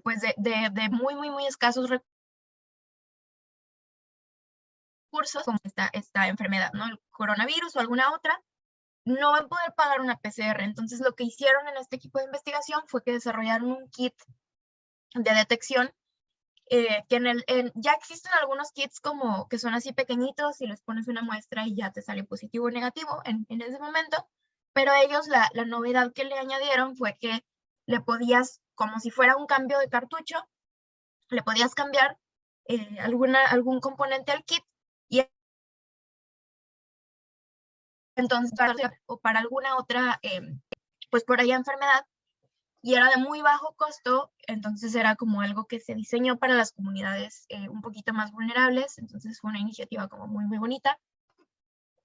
pues de muy, muy, muy escasos recursos, recursos, como esta enfermedad, ¿no? El coronavirus o alguna otra, no van a poder pagar una PCR. Entonces, lo que hicieron en este equipo de investigación fue que desarrollaron un kit de detección, que ya existen algunos kits como que son así pequeñitos y les pones una muestra y ya te sale positivo o negativo en ese momento, pero ellos la novedad que le añadieron fue que le podías, como si fuera un cambio de cartucho, le podías cambiar algún componente al kit y entonces o para alguna otra, pues por ahí enfermedad, y era de muy bajo costo, entonces era como algo que se diseñó para las comunidades un poquito más vulnerables, entonces fue una iniciativa como muy, muy bonita.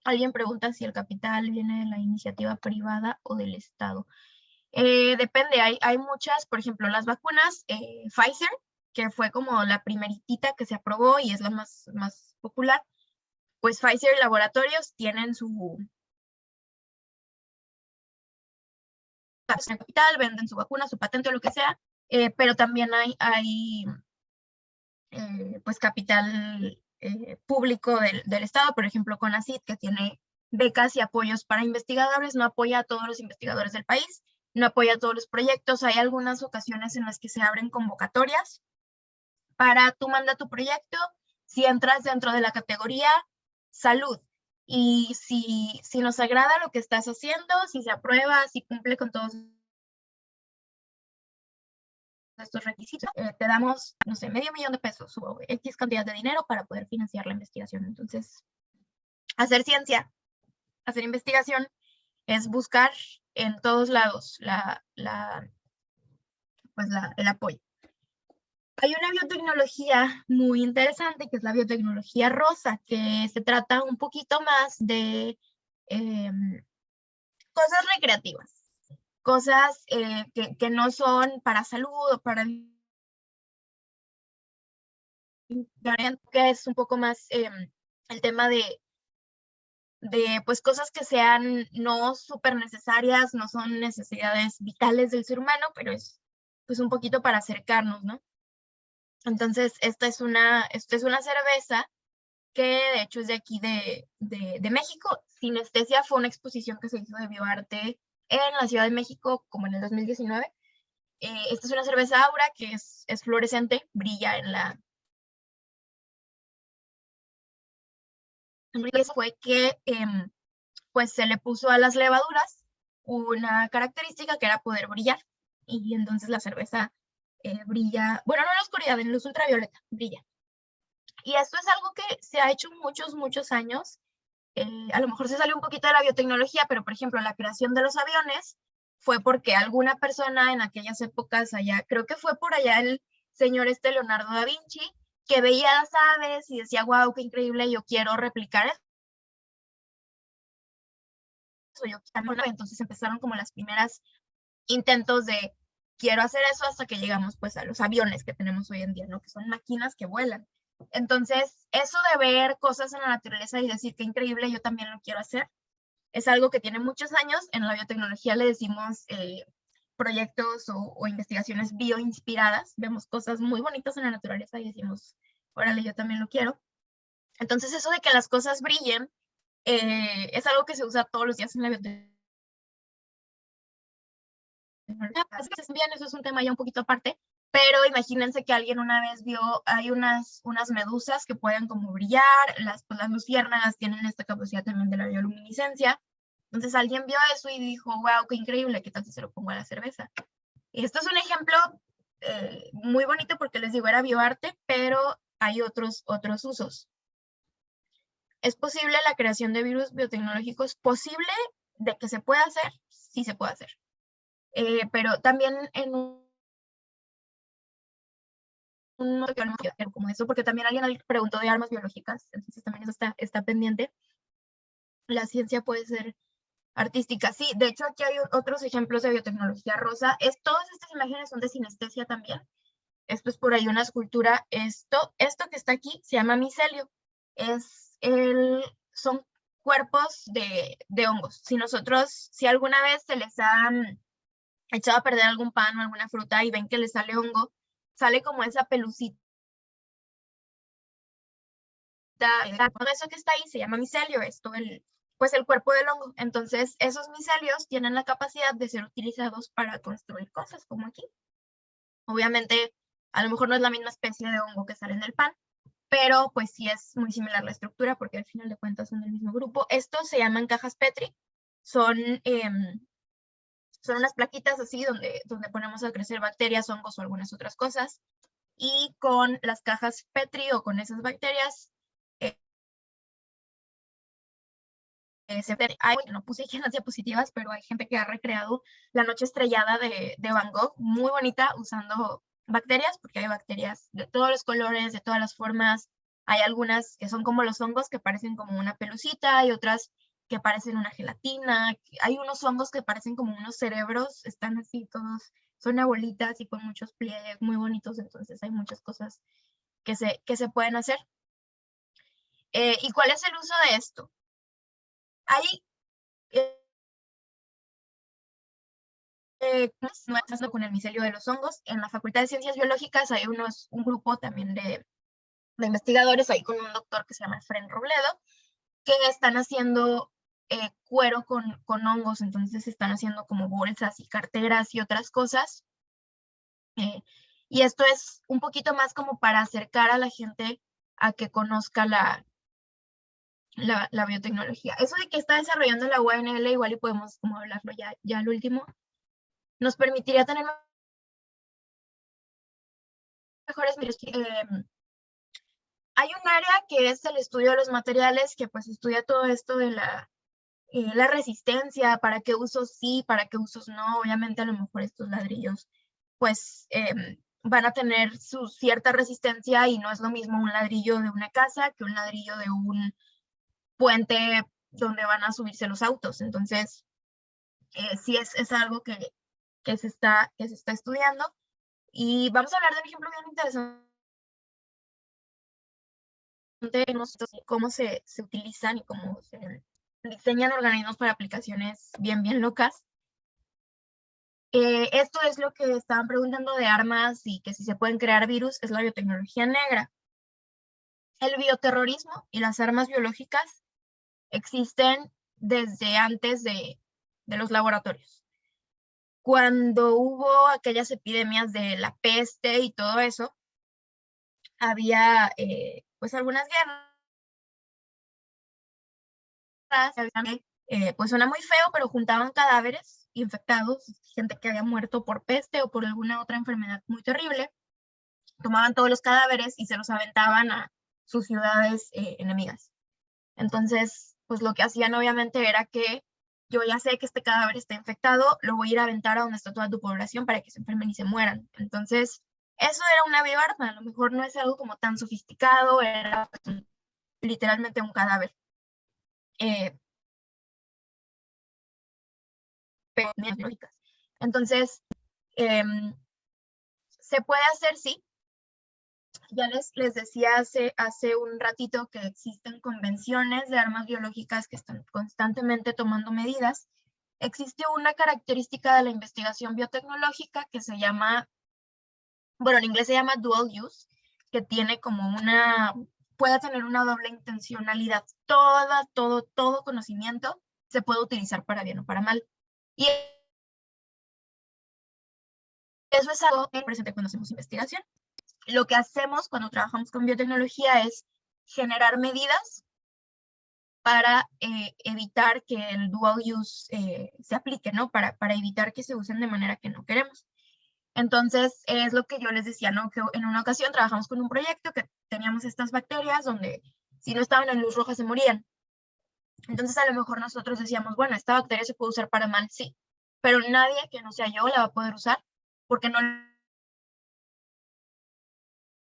Alguien pregunta si el capital viene de la iniciativa privada o del Estado. Depende, hay muchas, por ejemplo, las vacunas, Pfizer, que fue como la primeritita que se aprobó y es la más popular, pues Pfizer y laboratorios tienen su capital, venden su vacuna, su patente o lo que sea, pero también hay pues capital público del Estado, por ejemplo, CONACYT, que tiene becas y apoyos para investigadores, no apoya a todos los investigadores del país, no apoya a todos los proyectos. Hay algunas ocasiones en las que se abren convocatorias para tú manda tu proyecto, si entras dentro de la categoría salud y si nos agrada lo que estás haciendo, si se aprueba, si cumple con todos estos requisitos, te damos, no sé, $500,000 o X cantidad de dinero para poder financiar la investigación. Entonces, hacer ciencia, hacer investigación, es buscar en todos lados el apoyo. Hay una biotecnología muy interesante que es la biotecnología rosa, que se trata un poquito más de cosas recreativas, cosas que no son para salud o para que es un poco más el tema de pues cosas que sean no súper necesarias, no son necesidades vitales del ser humano, pero es pues un poquito para acercarnos, ¿no? Entonces, esta es una cerveza que de hecho es de aquí de México. Sinestesia fue una exposición que se hizo de bioarte en la Ciudad de México como en el 2019. Esta es una cerveza Aura que es fluorescente, brilla en la... Fue que pues se le puso a las levaduras una característica que era poder brillar. Y entonces la cerveza brilla, bueno, no en la oscuridad, en luz ultravioleta, brilla. Y esto es algo que se ha hecho muchos, muchos años. A lo mejor se salió un poquito de la biotecnología, pero por ejemplo, la creación de los aviones fue porque alguna persona en aquellas épocas allá, creo que fue por allá el señor Leonardo da Vinci, que veía las aves y decía, wow, qué increíble, yo quiero replicar eso. Entonces empezaron como las primeras intentos de quiero hacer eso hasta que llegamos pues a los aviones que tenemos hoy en día, ¿no? Que son máquinas que vuelan. Entonces, eso de ver cosas en la naturaleza y decir qué increíble, yo también lo quiero hacer, es algo que tiene muchos años. En la biotecnología le decimos proyectos o investigaciones bioinspiradas. Vemos cosas muy bonitas en la naturaleza y decimos, órale, yo también lo quiero. Entonces, eso de que las cosas brillen es algo que se usa todos los días en la biotecnología. Bien, eso es un tema ya un poquito aparte, pero imagínense que alguien una vez vio, hay unas medusas que pueden como brillar, pues las luciérnagas tienen esta capacidad también de la bioluminiscencia. Entonces alguien vio eso y dijo, wow, qué increíble, ¿qué tal si se lo pongo a la cerveza? Y esto es un ejemplo muy bonito porque les digo, era bioarte, pero hay otros usos. ¿Es posible la creación de virus biotecnológicos? ¿Posible de que se pueda hacer? Sí se puede hacer. Pero también en un como eso, porque también alguien preguntó de armas biológicas, entonces también eso está pendiente. La ciencia puede ser artística, sí, de hecho aquí hay otros ejemplos de biotecnología rosa. Todas estas imágenes son de sinestesia también. Esto es por ahí una escultura. Esto que está aquí se llama micelio. Son cuerpos de hongos. Si alguna vez se les ha echado a perder algún pan o alguna fruta y ven que les sale hongo, sale como esa pelucita bolita, todo eso que está ahí se llama micelio, es todo pues el cuerpo del hongo. Entonces, esos micelios tienen la capacidad de ser utilizados para construir cosas, como aquí. Obviamente, a lo mejor no es la misma especie de hongo que sale en el pan, pero pues sí es muy similar la estructura, porque al final de cuentas son del mismo grupo. Estos se llaman cajas Petri, son unas plaquitas así donde ponemos a crecer bacterias, hongos o algunas otras cosas. Y con las cajas Petri o con esas bacterias, no puse aquí en las diapositivas, pero hay gente que ha recreado la noche estrellada de Van Gogh, muy bonita, usando bacterias, porque hay bacterias de todos los colores, de todas las formas. Hay algunas que son como los hongos que parecen como una pelucita, hay otras que parecen una gelatina, hay unos hongos que parecen como unos cerebros, están así todos, son bolitas y con muchos pliegues muy bonitos, entonces hay muchas cosas que se pueden hacer. ¿Y cuál es el uso de esto? Hay con el micelio de los hongos. En la Facultad de Ciencias Biológicas hay un grupo también de investigadores, ahí con un doctor que se llama Fren Robledo, que están haciendo cuero con hongos, entonces están haciendo como bolsas y carteras y otras cosas. Y esto es un poquito más como para acercar a la gente a que conozca la biotecnología. Eso de que está desarrollando la UNL, igual y podemos como hablarlo ya al último, nos permitiría tener mejores hay un área que es el estudio de los materiales, que pues estudia todo esto de la resistencia, para qué usos sí, para qué usos no. Obviamente a lo mejor estos ladrillos pues van a tener su cierta resistencia y no es lo mismo un ladrillo de una casa que un ladrillo de un puente donde van a subirse los autos. Entonces, sí es algo que se está estudiando. Y vamos a hablar de un ejemplo bien interesante cómo se utilizan y cómo se diseñan organismos para aplicaciones bien locas. Esto es lo que estaban preguntando de armas y que si se pueden crear virus, es la biotecnología negra. El bioterrorismo y las armas biológicas existen desde antes de los laboratorios. Cuando hubo aquellas epidemias de la peste y todo eso, había pues algunas guerras. Pues suena muy feo, pero juntaban cadáveres infectados, gente que había muerto por peste o por alguna otra enfermedad muy terrible, tomaban todos los cadáveres y se los aventaban a sus ciudades enemigas. Entonces, pues lo que hacían obviamente era que yo ya sé que este cadáver está infectado, lo voy a ir a aventar a donde está toda tu población para que se enfermen y se mueran. Entonces, eso era una bioarma, a lo mejor no es algo como tan sofisticado, era pues, literalmente un cadáver. Biológicas. Entonces, se puede hacer, sí. Ya les decía hace un ratito que existen convenciones de armas biológicas que están constantemente tomando medidas. Existe una característica de la investigación biotecnológica que se llama, bueno, en inglés se llama dual use, que tiene como puede tener una doble intencionalidad. Todo conocimiento se puede utilizar para bien o para mal. Y eso es algo que presente cuando hacemos investigación. Lo que hacemos cuando trabajamos con biotecnología es generar medidas para evitar que el dual use se aplique, ¿no? Para evitar que se usen de manera que no queremos. Entonces, es lo que yo les decía, ¿no? Que en una ocasión trabajamos con un proyecto que teníamos estas bacterias donde si no estaban en luz roja se morían. Entonces, a lo mejor nosotros decíamos, bueno, esta bacteria se puede usar para mal, sí, pero nadie que no sea yo la va a poder usar porque no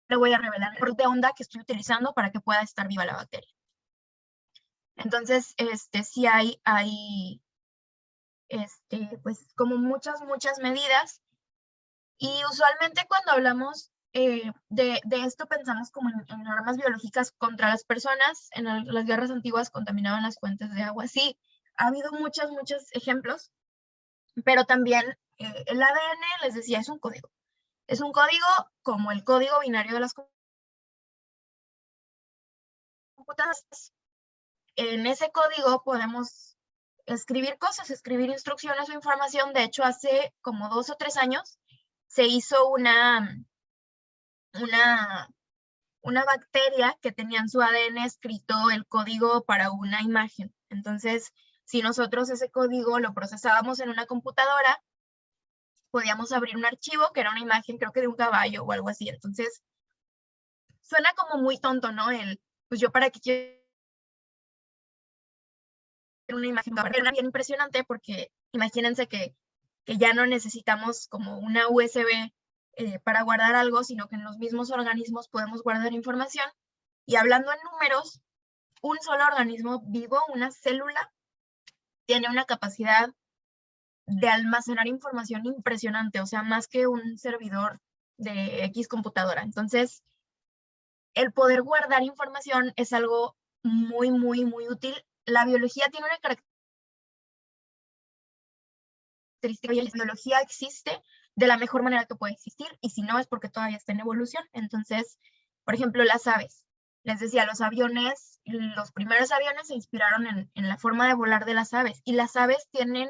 le voy a revelar el de onda que estoy utilizando para que pueda estar viva la bacteria. Entonces, sí hay pues como muchas medidas. Y usualmente cuando hablamos de esto pensamos como en armas biológicas contra las personas. En las guerras antiguas contaminaban las fuentes de agua. Sí, ha habido muchos ejemplos, pero también el ADN, les decía, es un código. Es un código como el código binario de las computadoras, en ese código podemos escribir cosas, escribir instrucciones o información. De hecho, hace como 2 o 3 años se hizo una bacteria que tenía en su ADN escrito el código para una imagen. Entonces, si nosotros ese código lo procesábamos en una computadora, podíamos abrir un archivo que era una imagen, creo que de un caballo o algo así. Entonces, suena como muy tonto, ¿no? Pues yo para qué quiero una imagen, era bien impresionante porque imagínense que ya no necesitamos como una USB para guardar algo, sino que en los mismos organismos podemos guardar información. Y hablando en números, un solo organismo vivo, una célula, tiene una capacidad de almacenar información impresionante, o sea, más que un servidor de X computadora. Entonces, el poder guardar información es algo muy, muy, muy útil. La biología tiene una característica, y la biología existe de la mejor manera que puede existir, y si no es porque todavía está en evolución. Entonces, por ejemplo, las aves. Les decía, los aviones, los primeros aviones se inspiraron en la forma de volar de las aves, y las aves tienen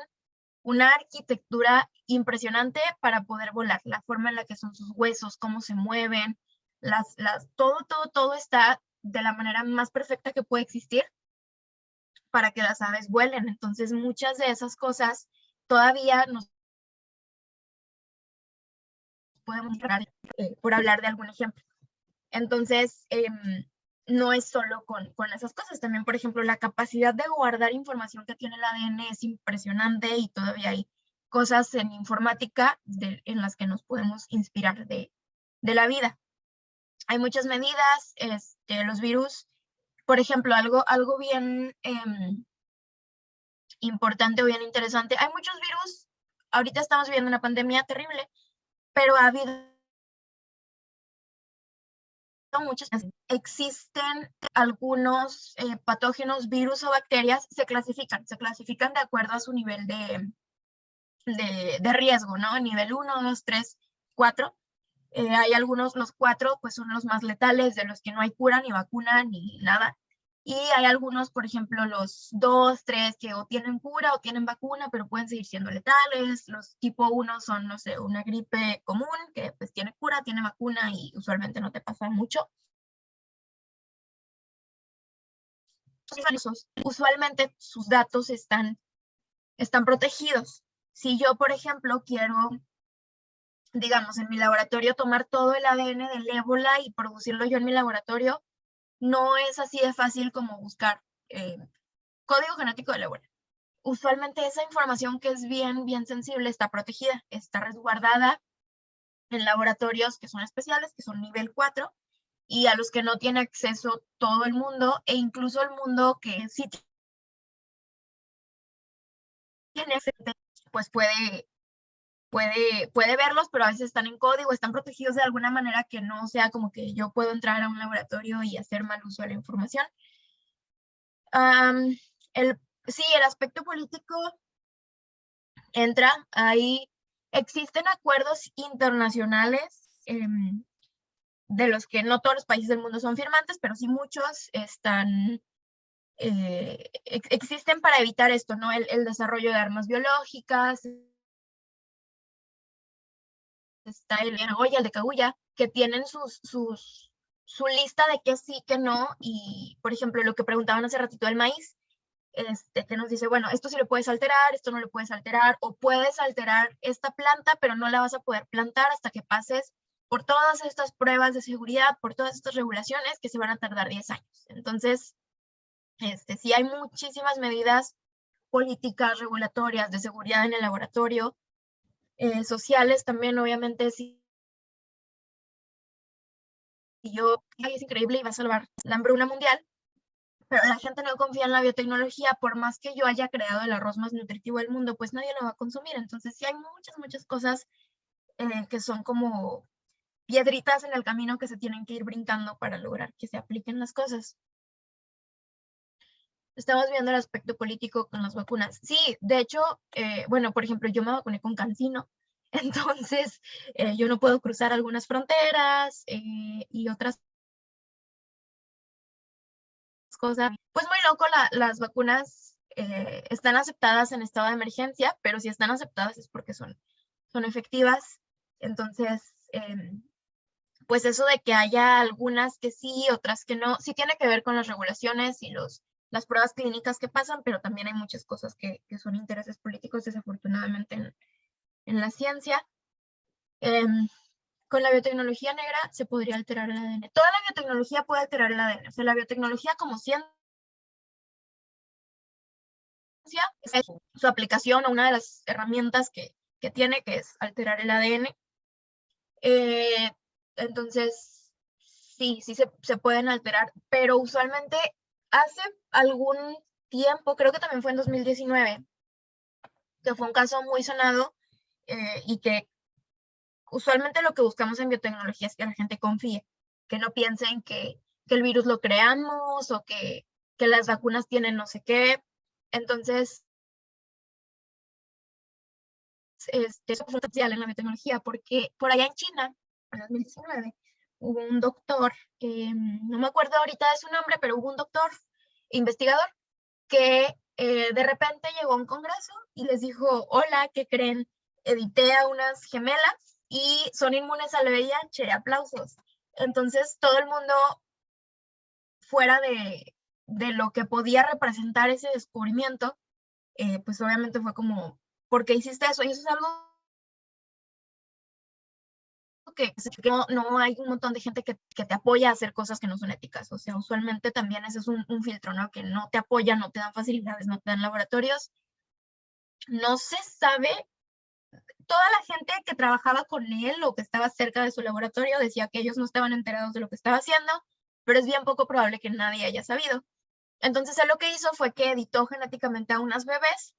una arquitectura impresionante para poder volar, la forma en la que son sus huesos, cómo se mueven, todo está de la manera más perfecta que puede existir para que las aves vuelen. Entonces, muchas de esas cosas todavía nos podemos mostrar, por hablar de algún ejemplo. Entonces, no es solo con esas cosas, también, por ejemplo, la capacidad de guardar información que tiene el ADN es impresionante, y todavía hay cosas en informática en las que nos podemos inspirar de la vida. Hay muchas medidas, los virus, por ejemplo, algo bien importante o bien interesante. Hay muchos virus, ahorita estamos viviendo una pandemia terrible, pero ha habido muchas. Existen algunos patógenos, virus o bacterias, se clasifican de acuerdo a su nivel de riesgo, ¿no? Nivel 1, 2, 3, 4. Hay algunos, los 4, pues son los más letales, de los que no hay cura, ni vacuna, ni nada. Y hay algunos, por ejemplo, los 2, 3, que o tienen cura o tienen vacuna, pero pueden seguir siendo letales. Los tipo 1 son, no sé, una gripe común, que pues tiene cura, tiene vacuna y usualmente no te pasa mucho. Usualmente sus datos están protegidos. Si yo, por ejemplo, quiero, digamos, en mi laboratorio tomar todo el ADN del ébola y producirlo yo en mi laboratorio, no es así de fácil como buscar código genético del ébola. Usualmente esa información, que es bien, bien sensible, está protegida, está resguardada en laboratorios que son especiales, que son nivel 4, y a los que no tiene acceso todo el mundo, e incluso el mundo que sí tiene acceso, pues puede verlos, pero a veces están en código, están protegidos de alguna manera que no sea como que yo puedo entrar a un laboratorio y hacer mal uso de la información. Sí, el aspecto político entra ahí. Existen acuerdos internacionales de los que no todos los países del mundo son firmantes, pero sí muchos existen para evitar esto, ¿no? El desarrollo de armas biológicas. Está el de Nagoya, el de Kaguya, que tienen su lista de qué sí, qué no. Y, por ejemplo, lo que preguntaban hace ratito del maíz, que nos dice, bueno, esto sí lo puedes alterar, esto no lo puedes alterar, o puedes alterar esta planta, pero no la vas a poder plantar hasta que pases por todas estas pruebas de seguridad, por todas estas regulaciones que se van a tardar 10 años. Entonces, sí hay muchísimas medidas políticas, regulatorias, de seguridad en el laboratorio, sociales también, obviamente. Si yo, es increíble y va a salvar la hambruna mundial, pero la gente no confía en la biotecnología. Por más que yo haya creado el arroz más nutritivo del mundo, pues nadie lo va a consumir. Entonces sí hay muchas cosas que son como piedritas en el camino que se tienen que ir brincando para lograr que se apliquen las cosas. Estamos viendo el aspecto político con las vacunas. Sí, de hecho, bueno, por ejemplo, yo me vacuné con CanSino, entonces yo no puedo cruzar algunas fronteras y otras cosas. Pues muy loco, las vacunas están aceptadas en estado de emergencia, pero si están aceptadas es porque son efectivas. Entonces, pues eso de que haya algunas que sí, otras que no, sí tiene que ver con las regulaciones y las pruebas clínicas que pasan, pero también hay muchas cosas que son intereses políticos, desafortunadamente, en la ciencia. Con la biotecnología negra se podría alterar el ADN. Toda la biotecnología puede alterar el ADN. O sea, la biotecnología como ciencia es su aplicación o una de las herramientas que tiene, que es alterar el ADN. Entonces, sí se pueden alterar, pero usualmente hace algún tiempo, creo que también fue en 2019, que fue un caso muy sonado y que usualmente lo que buscamos en biotecnología es que la gente confíe, que no piensen que el virus lo creamos o que las vacunas tienen no sé qué. Entonces, eso fue potencial en la biotecnología, porque por allá en China, en 2019, hubo un doctor, no me acuerdo ahorita de su nombre, pero hubo un doctor investigador que de repente llegó a un congreso y les dijo, hola, ¿qué creen? Edité a unas gemelas y son inmunes al VIH, aplausos. Entonces todo el mundo, fuera de lo que podía representar ese descubrimiento, pues obviamente fue como, ¿por qué hiciste eso? Y eso es algo que no hay un montón de gente que te apoya a hacer cosas que no son éticas. O sea, usualmente también ese es un filtro, ¿no? Que no te apoyan, no te dan facilidades, no te dan laboratorios. No se sabe, toda la gente que trabajaba con él o que estaba cerca de su laboratorio decía que ellos no estaban enterados de lo que estaba haciendo, pero es bien poco probable que nadie haya sabido. Entonces él lo que hizo fue que editó genéticamente a unas bebés.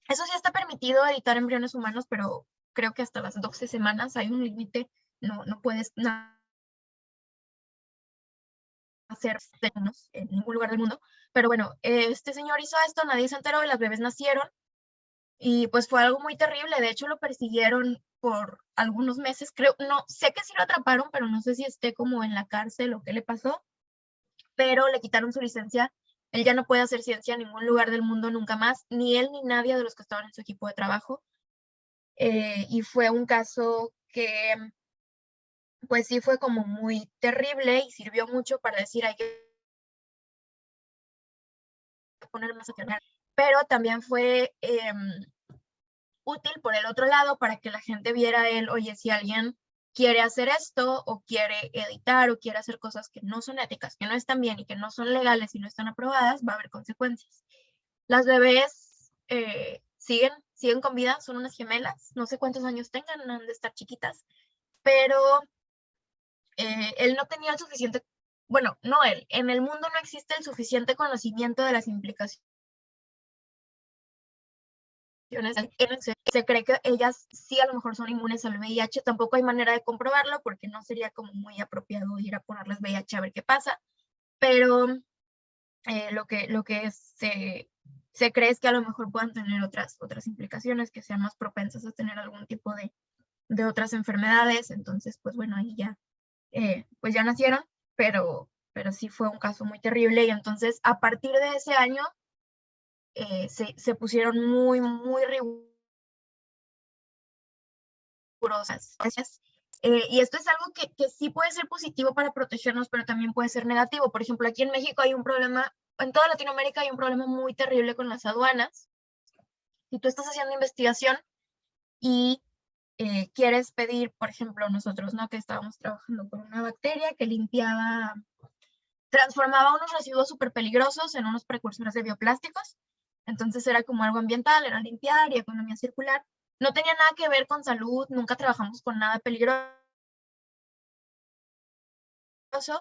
Eso sí está permitido editar embriones humanos, pero creo que hasta las 12 semanas hay un límite, no puedes hacer en ningún lugar del mundo. Pero bueno, este señor hizo esto, nadie se enteró y las bebés nacieron. Y pues fue algo muy terrible. De hecho, lo persiguieron por algunos meses. Creo, no, sé que sí lo atraparon, pero no sé si esté como en la cárcel o qué le pasó. Pero le quitaron su licencia. Él ya no puede hacer ciencia en ningún lugar del mundo nunca más, ni él ni nadie de los que estaban en su equipo de trabajo. Y fue un caso que, pues sí fue como muy terrible y sirvió mucho para decir hay que poner más atención. Pero también fue útil por el otro lado para que la gente viera él, oye, si alguien quiere hacer esto o quiere editar o quiere hacer cosas que no son éticas, que no están bien y que no son legales y no están aprobadas, va a haber consecuencias. Las bebés siguen con vida, son unas gemelas, no sé cuántos años tengan, han de estar chiquitas, pero él no tenía el suficiente, bueno, no él, en el mundo no existe el suficiente conocimiento de las implicaciones. Se cree que ellas sí a lo mejor son inmunes al VIH, tampoco hay manera de comprobarlo porque no sería como muy apropiado ir a ponerles VIH a ver qué pasa, pero lo que se cree es que a lo mejor puedan tener otras implicaciones que sean más propensas a tener algún tipo de otras enfermedades. Entonces, pues bueno, ahí ya, pues ya nacieron, pero sí fue un caso muy terrible y entonces a partir de ese año se pusieron muy, muy rigurosas. Y esto es algo que sí puede ser positivo para protegernos, pero también puede ser negativo. Por ejemplo, aquí en México hay un problema, en toda Latinoamérica hay un problema muy terrible con las aduanas. Si tú estás haciendo investigación y quieres pedir, por ejemplo, nosotros, ¿no? Que estábamos trabajando con una bacteria que transformaba unos residuos súper peligrosos en unos precursores de bioplásticos. Entonces era como algo ambiental, era limpiar y economía circular. No tenía nada que ver con salud, nunca trabajamos con nada peligroso,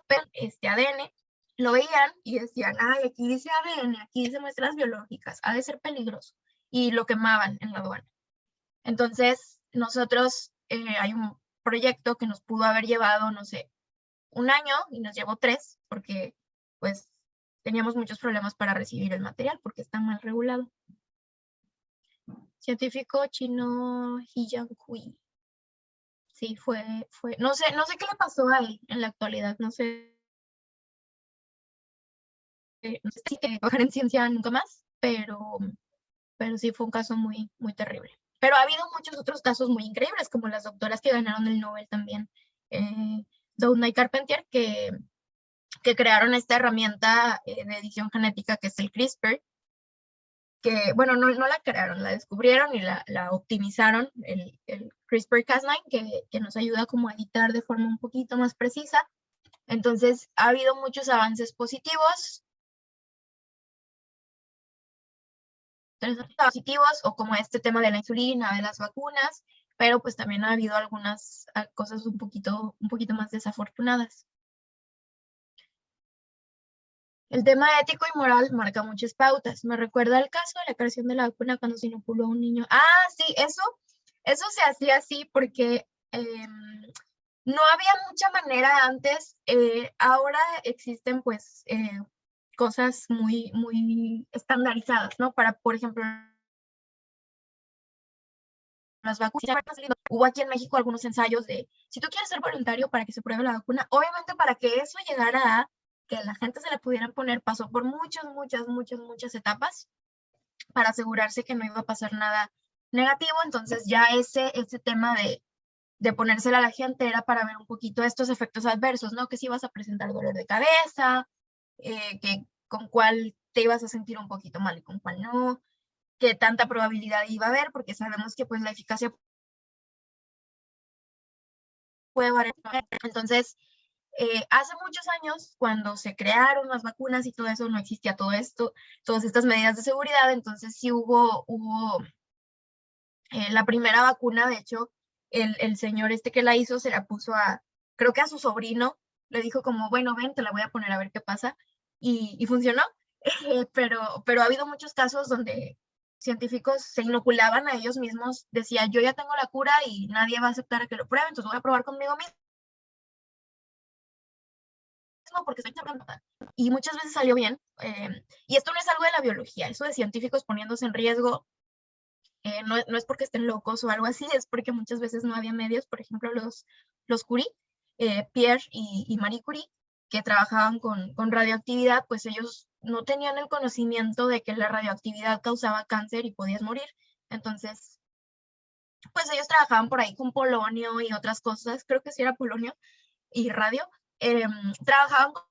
pero este ADN lo veían y decían, ay, aquí dice ADN, aquí dice muestras biológicas, ha de ser peligroso. Y lo quemaban en la aduana. Entonces, nosotros, hay un proyecto que nos pudo haber llevado, no sé, un año y nos llevó 3, porque pues teníamos muchos problemas para recibir el material porque está mal regulado. Científico chino He Jiankui. Sí, no sé qué le pasó a él en la actualidad, no sé no sé si trabajar en ciencia nunca más, pero sí fue un caso muy, muy terrible. Pero ha habido muchos otros casos muy increíbles, como las doctoras que ganaron el Nobel también, Doudna y Carpentier, que crearon esta herramienta de edición genética que es el CRISPR, que, bueno, no la crearon, la descubrieron y la optimizaron, el CRISPR-Cas9, que nos ayuda como a editar de forma un poquito más precisa. Entonces, ha habido muchos avances positivos, o como este tema de la insulina, de las vacunas, pero pues también ha habido algunas cosas un poquito más desafortunadas. El tema ético y moral marca muchas pautas. Me recuerda el caso de la creación de la vacuna cuando se inoculó a un niño. Ah, sí, eso se hacía así porque no había mucha manera antes. Ahora existen pues cosas muy, muy estandarizadas, ¿no? Para, por ejemplo, las vacunas. Hubo aquí en México algunos ensayos de, si tú quieres ser voluntario para que se pruebe la vacuna, obviamente para que eso llegara a que la gente se la pudiera poner, pasó por muchas etapas para asegurarse que no iba a pasar nada negativo. Entonces ya ese tema de ponérsela a la gente era para ver un poquito estos efectos adversos, ¿no? Que si ibas a presentar dolor de cabeza, que con cuál te ibas a sentir un poquito mal y con cuál no, qué tanta probabilidad iba a haber, porque sabemos que pues la eficacia puede variar. Entonces, hace muchos años, cuando se crearon las vacunas y todo eso, no existía todo esto, todas estas medidas de seguridad. Entonces sí hubo la primera vacuna. De hecho, el señor este que la hizo se la puso creo que a su sobrino, le dijo como, bueno, ven, te la voy a poner a ver qué pasa, y funcionó. Pero ha habido muchos casos donde científicos se inoculaban a ellos mismos, decía, yo ya tengo la cura y nadie va a aceptar que lo pruebe, entonces voy a probar conmigo mismo porque soy terapeuta. Y muchas veces salió bien. Y esto no es algo de la biología, eso de científicos poniéndose en riesgo, no es porque estén locos o algo así, es porque muchas veces no había medios. Por ejemplo, los Curie, Pierre y Marie Curie, que trabajaban con radioactividad, pues ellos no tenían el conocimiento de que la radioactividad causaba cáncer y podías morir. Entonces, pues ellos trabajaban por ahí con polonio y otras cosas, creo que sí era polonio y radio. Trabajaban con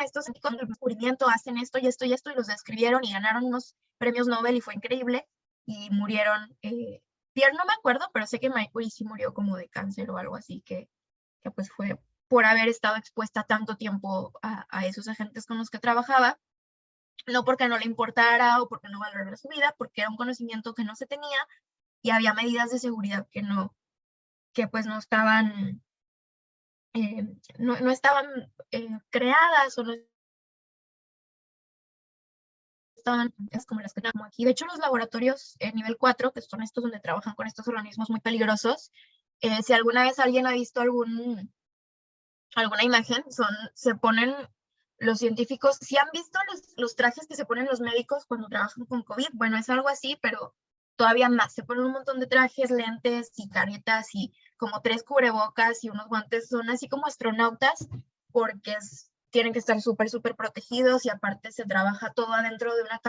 estos científicos del descubrimiento, hacen esto y esto y esto, y los describieron y ganaron unos premios Nobel y fue increíble, y murieron. Pierre no me acuerdo, pero sé que Marie Curie sí murió como de cáncer o algo así, que pues fue por haber estado expuesta tanto tiempo a esos agentes con los que trabajaba, no porque no le importara o porque no valorara su vida, porque era un conocimiento que no se tenía y había medidas de seguridad que pues no estaban, no estaban creadas, o no estaban como las que tenemos aquí. De hecho, los laboratorios nivel 4, que son estos donde trabajan con estos organismos muy peligrosos, si alguna vez alguien ha visto alguna imagen, se ponen los científicos, si han visto los trajes que se ponen los médicos cuando trabajan con COVID, bueno, es algo así, pero todavía más. Se ponen un montón de trajes, lentes y caretas y como 3 cubrebocas y unos guantes, son así como astronautas, porque tienen que estar súper protegidos, y aparte se trabaja todo adentro de una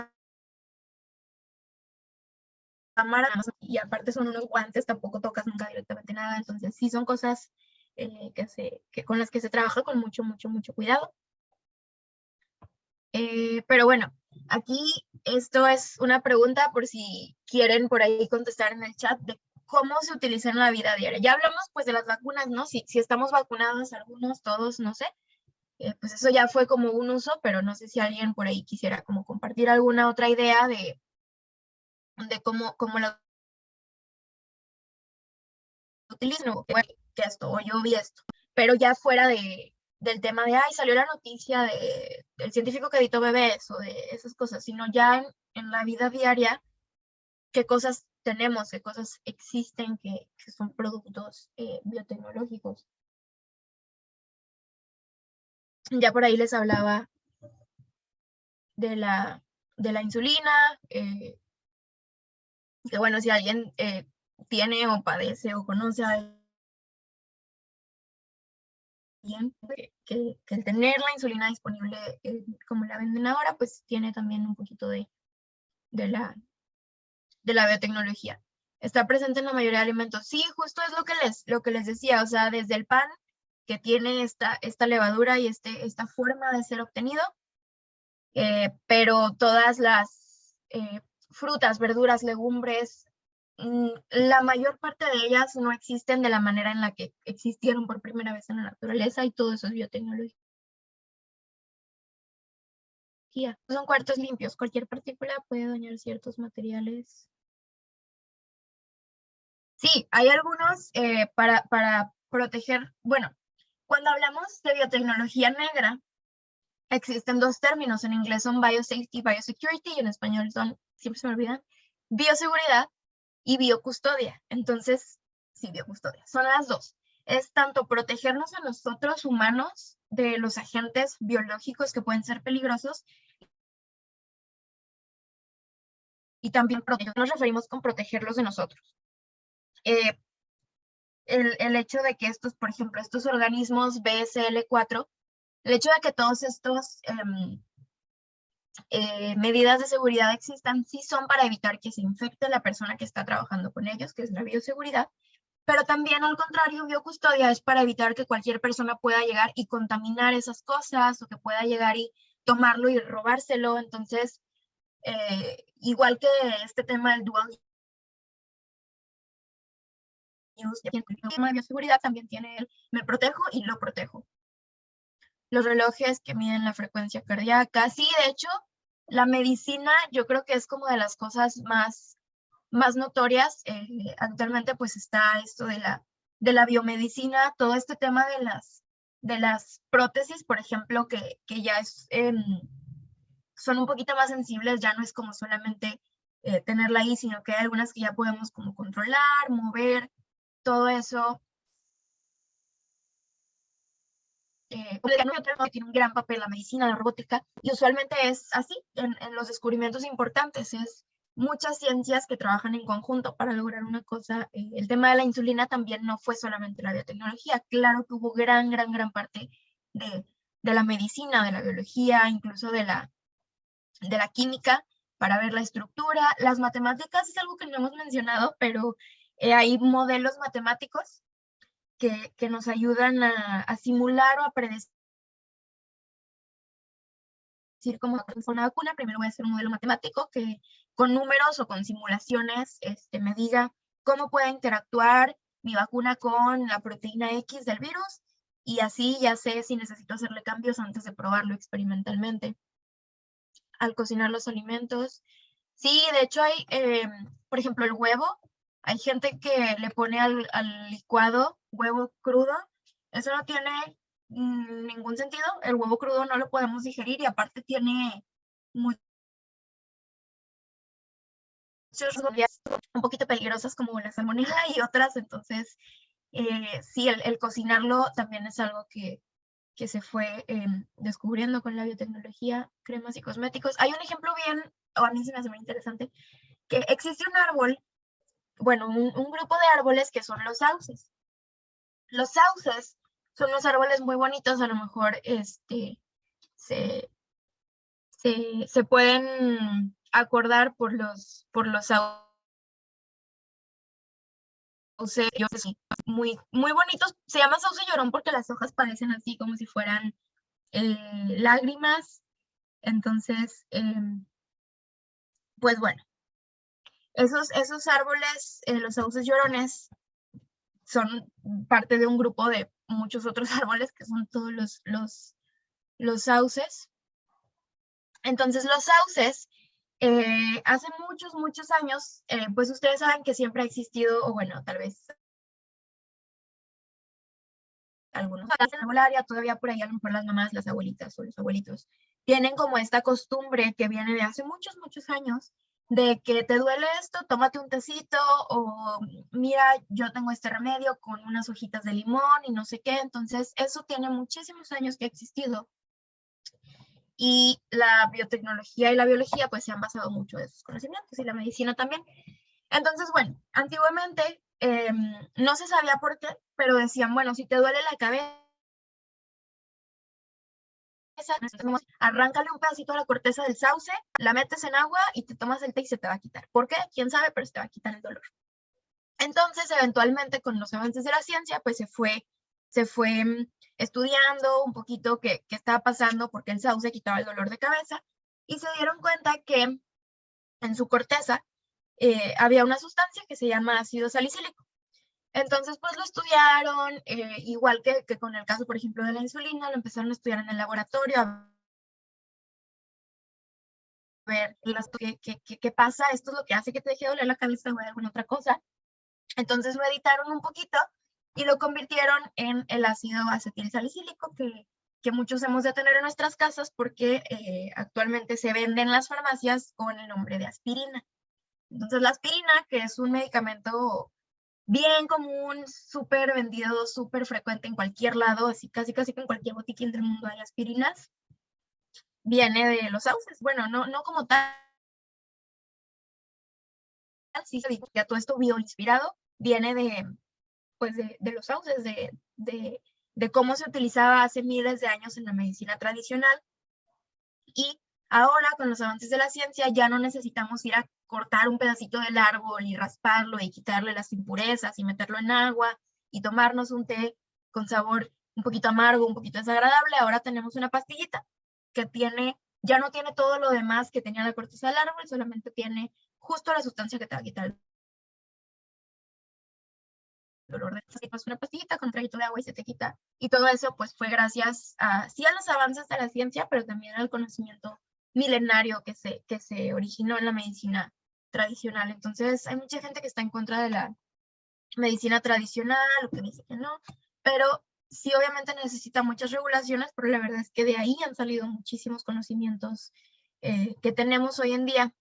cámara, y aparte son unos guantes, tampoco tocas nunca directamente nada. Entonces sí son cosas con las que se trabaja con mucho cuidado. Pero bueno, aquí esto es una pregunta por si quieren por ahí contestar en el chat, de cómo se utiliza en la vida diaria. Ya hablamos pues de las vacunas, ¿no? Si estamos vacunados, algunos, todos, no sé. Pues eso ya fue como un uso, pero no sé si alguien por ahí quisiera como compartir alguna otra idea de cómo la utilizan, que esto, o yo vi esto. Pero ya fuera del tema de, ay, salió la noticia del científico que editó bebés o de esas cosas, sino ya en la vida diaria, qué cosas tenemos, qué cosas existen que son productos biotecnológicos. Ya por ahí les hablaba de la insulina, que bueno, si alguien tiene o padece o conoce a bien que el tener la insulina disponible como la venden ahora, pues tiene también un poquito de la biotecnología. Está presente en la mayoría de alimentos. Sí, justo es lo que les decía, o sea, desde el pan que tiene esta levadura y esta forma de ser obtenido, pero todas las frutas, verduras, legumbres, la mayor parte de ellas no existen de la manera en la que existieron por primera vez en la naturaleza y todo eso es biotecnología. Son cuartos limpios, cualquier partícula puede dañar ciertos materiales. Sí, hay algunos para proteger, bueno, cuando hablamos de biotecnología negra, existen dos términos, en inglés son biosafety, biosecurity, y en español son, siempre se me olvidan, bioseguridad y biocustodia. Entonces, sí, biocustodia, son las dos. Es tanto protegernos a nosotros humanos de los agentes biológicos que pueden ser peligrosos y también nos referimos con protegerlos de nosotros. El hecho de que estos, por ejemplo, estos organismos BSL-4, el hecho de que todos estos medidas de seguridad existan, sí son para evitar que se infecte la persona que está trabajando con ellos, que es la bioseguridad, pero también al contrario, biocustodia es para evitar que cualquier persona pueda llegar y contaminar esas cosas o que pueda llegar y tomarlo y robárselo. Entonces, igual que este tema del dual use, el tema de bioseguridad también tiene el me protejo y lo protejo. Los relojes que miden la frecuencia cardíaca, sí, de hecho, la medicina yo creo que es como de las cosas más notorias. Actualmente pues está esto de la biomedicina, todo este tema de las prótesis, por ejemplo, que ya son un poquito más sensibles, ya no es como solamente tenerla ahí, sino que hay algunas que ya podemos como controlar, mover, todo eso. Tiene un gran papel la medicina, la robótica, y usualmente es así, en los descubrimientos importantes, es muchas ciencias que trabajan en conjunto para lograr una cosa. El tema de la insulina también no fue solamente la biotecnología, claro que hubo gran parte de la medicina, de la biología, incluso de la química, para ver la estructura. Las matemáticas es algo que no hemos mencionado, pero hay modelos matemáticos que nos ayudan a simular o a predecir cómo fue una vacuna. Primero voy a hacer un modelo matemático que con números o con simulaciones me diga cómo puede interactuar mi vacuna con la proteína X del virus, y así ya sé si necesito hacerle cambios antes de probarlo experimentalmente. Al cocinar los alimentos, sí, de hecho hay, por ejemplo, el huevo. Hay gente que le pone al licuado huevo crudo. Eso no tiene ningún sentido. El huevo crudo no lo podemos digerir y aparte tiene muchas bacterias un poquito peligrosas como la salmonella y otras. Entonces, sí, el cocinarlo también es algo que se fue descubriendo con la biotecnología, cremas y cosméticos. Hay un ejemplo bien, o a mí se me hace muy interesante, que existe un árbol, bueno, un grupo de árboles que son los sauces. Los sauces son unos árboles muy bonitos, a lo mejor se, se pueden acordar por los sauces muy bonitos. Se llama sauce llorón porque las hojas parecen así como si fueran lágrimas. Entonces, pues bueno, esos árboles, los sauces llorones, son parte de un grupo de muchos otros árboles que son todos los sauces. Entonces, los sauces, hace muchos años, pues ustedes saben que siempre ha existido, o bueno, tal vez algunos en la arbolaria, todavía por ahí a lo mejor las mamás, las abuelitas o los abuelitos, tienen como esta costumbre que viene de hace muchos años, de que te duele esto, tómate un tecito, o mira, yo tengo este remedio con unas hojitas de limón y no sé qué. Entonces, eso tiene muchísimos años que ha existido. Y la biotecnología y la biología pues se han basado mucho en esos conocimientos, y la medicina también. Entonces, bueno, antiguamente no se sabía por qué, pero decían, bueno, si te duele la cabeza, arráncale un pedacito a la corteza del sauce, la metes en agua y te tomas el té y se te va a quitar. ¿Por qué? ¿Quién sabe? Pero se te va a quitar el dolor. Entonces, eventualmente, con los avances de la ciencia, pues se fue estudiando un poquito qué estaba pasando, porque el sauce quitaba el dolor de cabeza, y se dieron cuenta que en su corteza había una sustancia que se llama ácido salicílico. Entonces, pues lo estudiaron, igual que con el caso, por ejemplo, de la insulina, lo empezaron a estudiar en el laboratorio, a ver qué pasa, esto es lo que hace que te deje doler la cabeza o alguna otra cosa. Entonces lo editaron un poquito y lo convirtieron en el ácido acetilsalicílico que muchos hemos de tener en nuestras casas porque actualmente se vende en las farmacias con el nombre de aspirina. Entonces la aspirina, que es un medicamento bien común, súper vendido, súper frecuente en cualquier lado, así casi que en cualquier botiquín del mundo hay aspirinas, viene de los sauces. Bueno, no como tal, sí se dice que todo esto bioinspirado viene pues de los sauces, de cómo se utilizaba hace miles de años en la medicina tradicional. Y ahora, con los avances de la ciencia, ya no necesitamos ir a cortar un pedacito del árbol y rasparlo y quitarle las impurezas y meterlo en agua y tomarnos un té con sabor un poquito amargo, un poquito desagradable. Ahora tenemos una pastillita que ya no tiene todo lo demás que tenía la corteza del árbol, solamente tiene justo la sustancia que te va a quitar el dolor de cabeza. Una pastillita con un traguito de agua y se te quita. Y todo eso pues fue gracias sí a los avances de la ciencia, pero también al conocimiento milenario que se originó en la medicina tradicional. Entonces hay mucha gente que está en contra de la medicina tradicional, o que dice que no, pero sí obviamente necesita muchas regulaciones, pero la verdad es que de ahí han salido muchísimos conocimientos que tenemos hoy en día.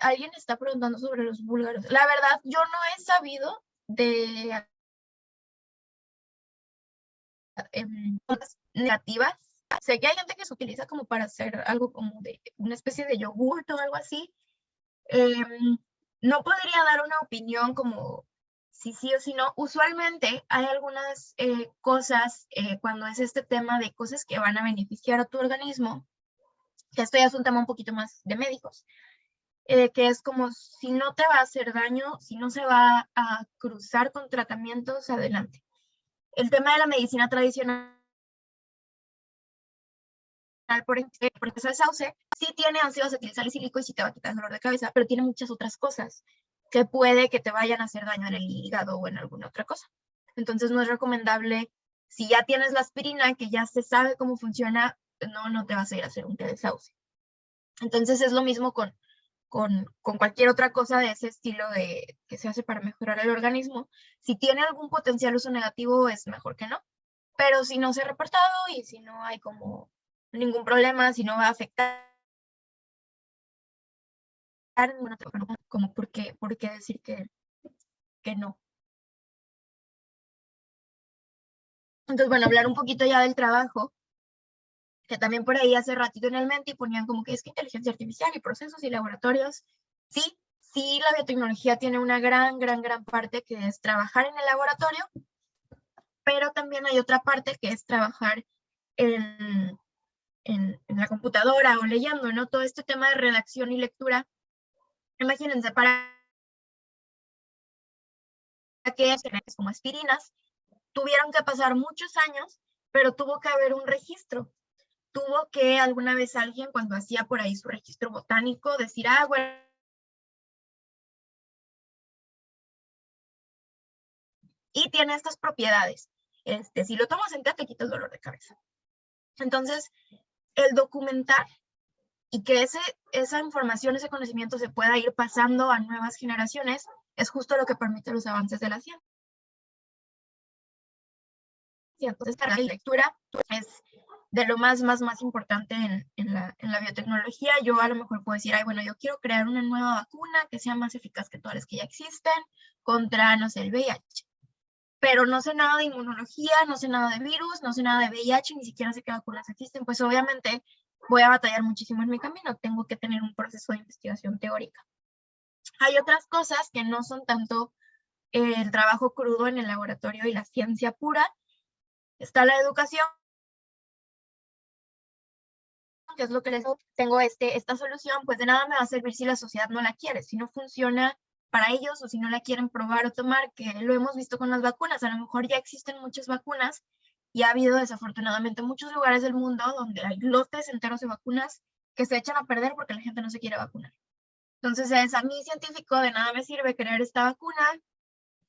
Alguien está preguntando sobre los búlgaros. La verdad, yo no he sabido de cosas negativas. Sé que hay gente que se utiliza como para hacer algo como de una especie de yogurt o algo así. No podría dar una opinión como si sí o si no. Usualmente hay algunas cosas cuando es este tema de cosas que van a beneficiar a tu organismo, que esto ya es un tema un poquito más de médicos, que es como si no te va a hacer daño, si no se va a cruzar con tratamientos, adelante. El tema de la medicina tradicional, por ejemplo, el sauce, sí tiene ácido acetilsalicílico y sí te va a quitar el dolor de cabeza, pero tiene muchas otras cosas que puede que te vayan a hacer daño en el hígado o en alguna otra cosa. Entonces no es recomendable, si ya tienes la aspirina, que ya se sabe cómo funciona, no te vas a ir a hacer un té de sauce. Entonces es lo mismo con cualquier otra cosa de ese estilo que se hace para mejorar el organismo. Si tiene algún potencial uso negativo, es mejor que no. Pero si no se ha reportado y si no hay como ningún problema, si no va a afectar, como por qué decir que no. Entonces, bueno, hablar un poquito ya del trabajo, que también por ahí hace ratito en el Menti ponían como que es que inteligencia artificial y procesos y laboratorios. Sí, la biotecnología tiene una gran parte que es trabajar en el laboratorio, pero también hay otra parte que es trabajar en la computadora o leyendo, ¿no? Todo este tema de redacción y lectura. Imagínense, para que como aspirinas tuvieron que pasar muchos años, pero tuvo que haber un registro. Tuvo que alguna vez alguien, cuando hacía por ahí su registro botánico, decir, bueno, y tiene estas propiedades. Si lo tomas en té, te quita el dolor de cabeza. Entonces, el documentar y que esa información, ese conocimiento se pueda ir pasando a nuevas generaciones, es justo lo que permite los avances de la ciencia. Entonces, la lectura es de lo más importante en la biotecnología. Yo a lo mejor puedo decir, bueno, yo quiero crear una nueva vacuna que sea más eficaz que todas las que ya existen contra, no sé, el VIH. Pero no sé nada de inmunología, no sé nada de virus, no sé nada de VIH, ni siquiera sé qué vacunas existen, pues obviamente voy a batallar muchísimo en mi camino, tengo que tener un proceso de investigación teórica. Hay otras cosas que no son tanto el trabajo crudo en el laboratorio y la ciencia pura. Está la educación, que es lo que les digo, tengo esta solución, pues de nada me va a servir si la sociedad no la quiere, si no funciona para ellos o si no la quieren probar o tomar, que lo hemos visto con las vacunas. A lo mejor ya existen muchas vacunas y ha habido desafortunadamente muchos lugares del mundo donde hay lotes enteros de vacunas que se echan a perder porque la gente no se quiere vacunar. Entonces, a mí científico de nada me sirve crear esta vacuna,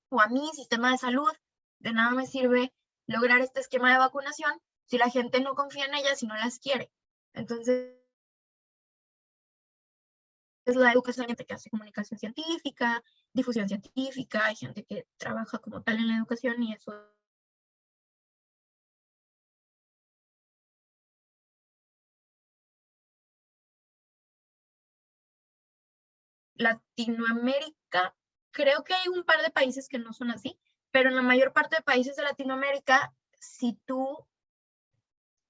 o a mí sistema de salud de nada me sirve lograr este esquema de vacunación si la gente no confía en ellas y no las quiere. Entonces, es la educación, hay gente que hace comunicación científica, difusión científica, hay gente que trabaja como tal en la educación y eso. Latinoamérica, creo que hay un par de países que no son así, pero en la mayor parte de países de Latinoamérica, si tú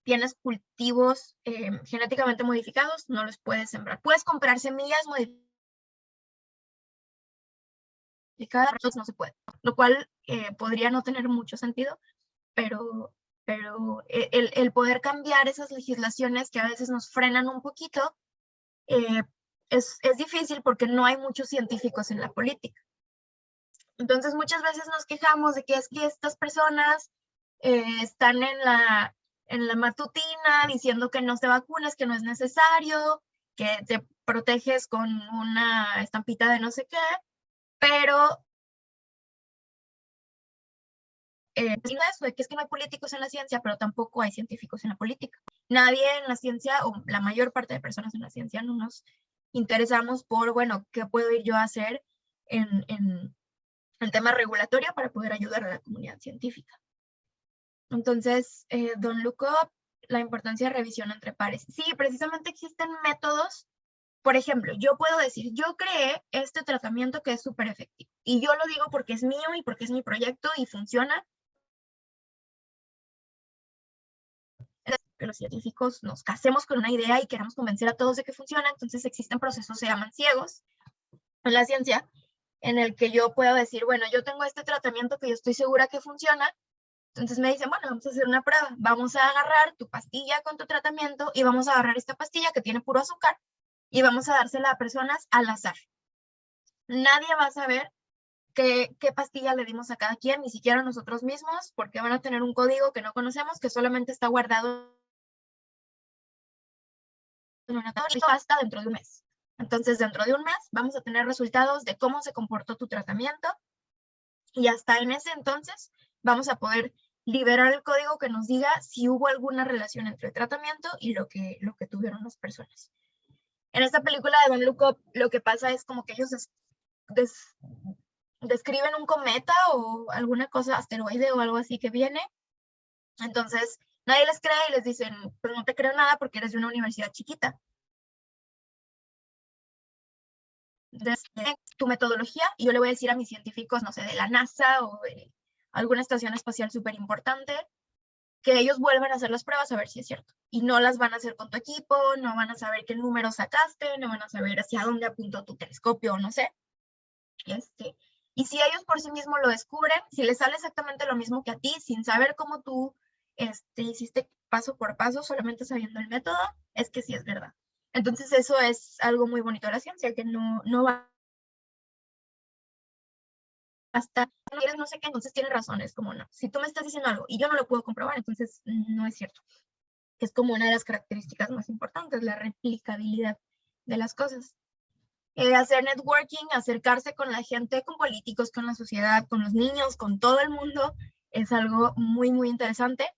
tienes cultivos genéticamente modificados, no los puedes sembrar. Puedes comprar semillas modificadas, no se puede, lo cual podría no tener mucho sentido, pero el poder cambiar esas legislaciones que a veces nos frenan un poquito, es difícil porque no hay muchos científicos en la política. Entonces muchas veces nos quejamos de que es que estas personas están en la matutina diciendo que no te vacunes, que no es necesario, que te proteges con una estampita de no sé qué, pero eso de que es que no hay políticos en la ciencia, pero tampoco hay científicos en la política. Nadie en la ciencia, o la mayor parte de personas en la ciencia, no nos interesamos por, bueno, ¿qué puedo ir yo a hacer en tema regulatorio para poder ayudar a la comunidad científica? Entonces, Don't Look Up, la importancia de revisión entre pares. Sí, precisamente existen métodos. Por ejemplo, yo puedo decir, yo creé este tratamiento que es súper efectivo. Y yo lo digo porque es mío y porque es mi proyecto y funciona. Que los científicos nos casemos con una idea y queramos convencer a todos de que funciona. Entonces existen procesos, se llaman ciegos en la ciencia, en el que yo puedo decir, bueno, yo tengo este tratamiento que yo estoy segura que funciona. Entonces me dicen, bueno, vamos a hacer una prueba. Vamos a agarrar tu pastilla con tu tratamiento y vamos a agarrar esta pastilla que tiene puro azúcar y vamos a dársela a personas al azar. Nadie va a saber qué pastilla le dimos a cada quien, ni siquiera nosotros mismos, porque van a tener un código que no conocemos, que solamente está guardado en una tabla hasta dentro de un mes. Entonces, dentro de un mes vamos a tener resultados de cómo se comportó tu tratamiento y hasta en ese entonces vamos a poder liberar el código que nos diga si hubo alguna relación entre el tratamiento y lo que tuvieron las personas. En esta película de Don't Look Up, lo que pasa es como que ellos describen un cometa o alguna cosa, asteroide o algo así que viene. Entonces, nadie les cree y les dicen, pues no te creo nada porque eres de una universidad chiquita. Tu metodología y yo le voy a decir a mis científicos, no sé, de la NASA o de alguna estación espacial súper importante, que ellos vuelvan a hacer las pruebas a ver si es cierto. Y no las van a hacer con tu equipo, no van a saber qué número sacaste, no van a saber hacia dónde apuntó tu telescopio o no sé. Y si ellos por sí mismos lo descubren, si les sale exactamente lo mismo que a ti, sin saber cómo tú hiciste paso por paso, solamente sabiendo el método, es que sí es verdad. Entonces eso es algo muy bonito de la ciencia, que no va hasta no sé qué, entonces tienes razón, es como no. Si tú me estás diciendo algo y yo no lo puedo comprobar, entonces no es cierto. Es como una de las características más importantes, la replicabilidad de las cosas. Hacer networking, acercarse con la gente, con políticos, con la sociedad, con los niños, con todo el mundo, es algo muy, muy interesante.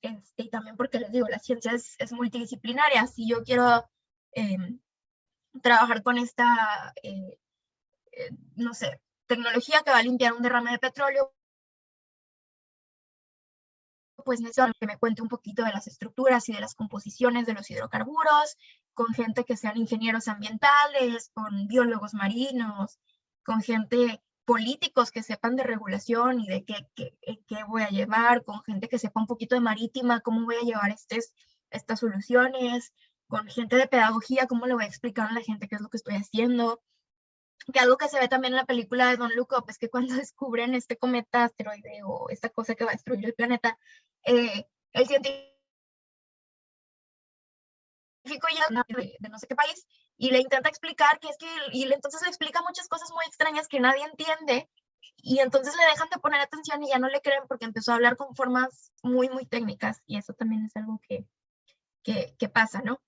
Y también porque les digo, la ciencia es multidisciplinaria. Si yo quiero trabajar con esta, no sé, tecnología que va a limpiar un derrame de petróleo, pues necesito que me cuente un poquito de las estructuras y de las composiciones de los hidrocarburos, con gente que sean ingenieros ambientales, con biólogos marinos, con gente políticos que sepan de regulación y de qué voy a llevar, con gente que sepa un poquito de marítima, cómo voy a llevar estas soluciones, con gente de pedagogía, cómo le voy a explicar a la gente qué es lo que estoy haciendo. Que algo que se ve también en la película de Don't Look Up es que cuando descubren este cometa, asteroide o esta cosa que va a destruir el planeta, el científico ya de no sé qué país, y le intenta explicar que es que, y entonces le explica muchas cosas muy extrañas que nadie entiende, y entonces le dejan de poner atención y ya no le creen porque empezó a hablar con formas muy, muy técnicas, y eso también es algo que pasa, ¿no?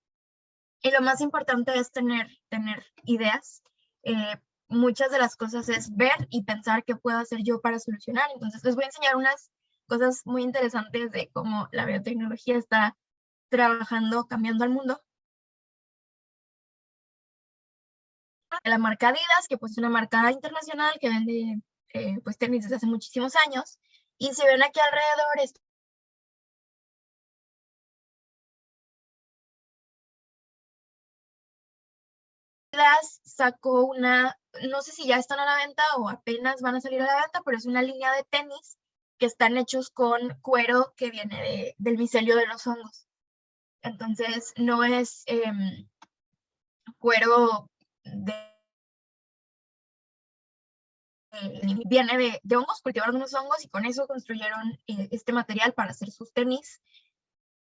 Y lo más importante es tener ideas. Muchas de las cosas es ver y pensar qué puedo hacer yo para solucionar. Entonces les voy a enseñar unas cosas muy interesantes de cómo la biotecnología está trabajando, cambiando al mundo. La marca Adidas, que pues es una marca internacional que vende pues tenis desde hace muchísimos años. Y si ven aquí alrededor, Adidas sacó una, no sé si ya están a la venta o apenas van a salir a la venta, pero es una línea de tenis que están hechos con cuero que viene del micelio de los hongos. Entonces, no es cuero viene de hongos, cultivaron unos hongos y con eso construyeron este material para hacer sus tenis.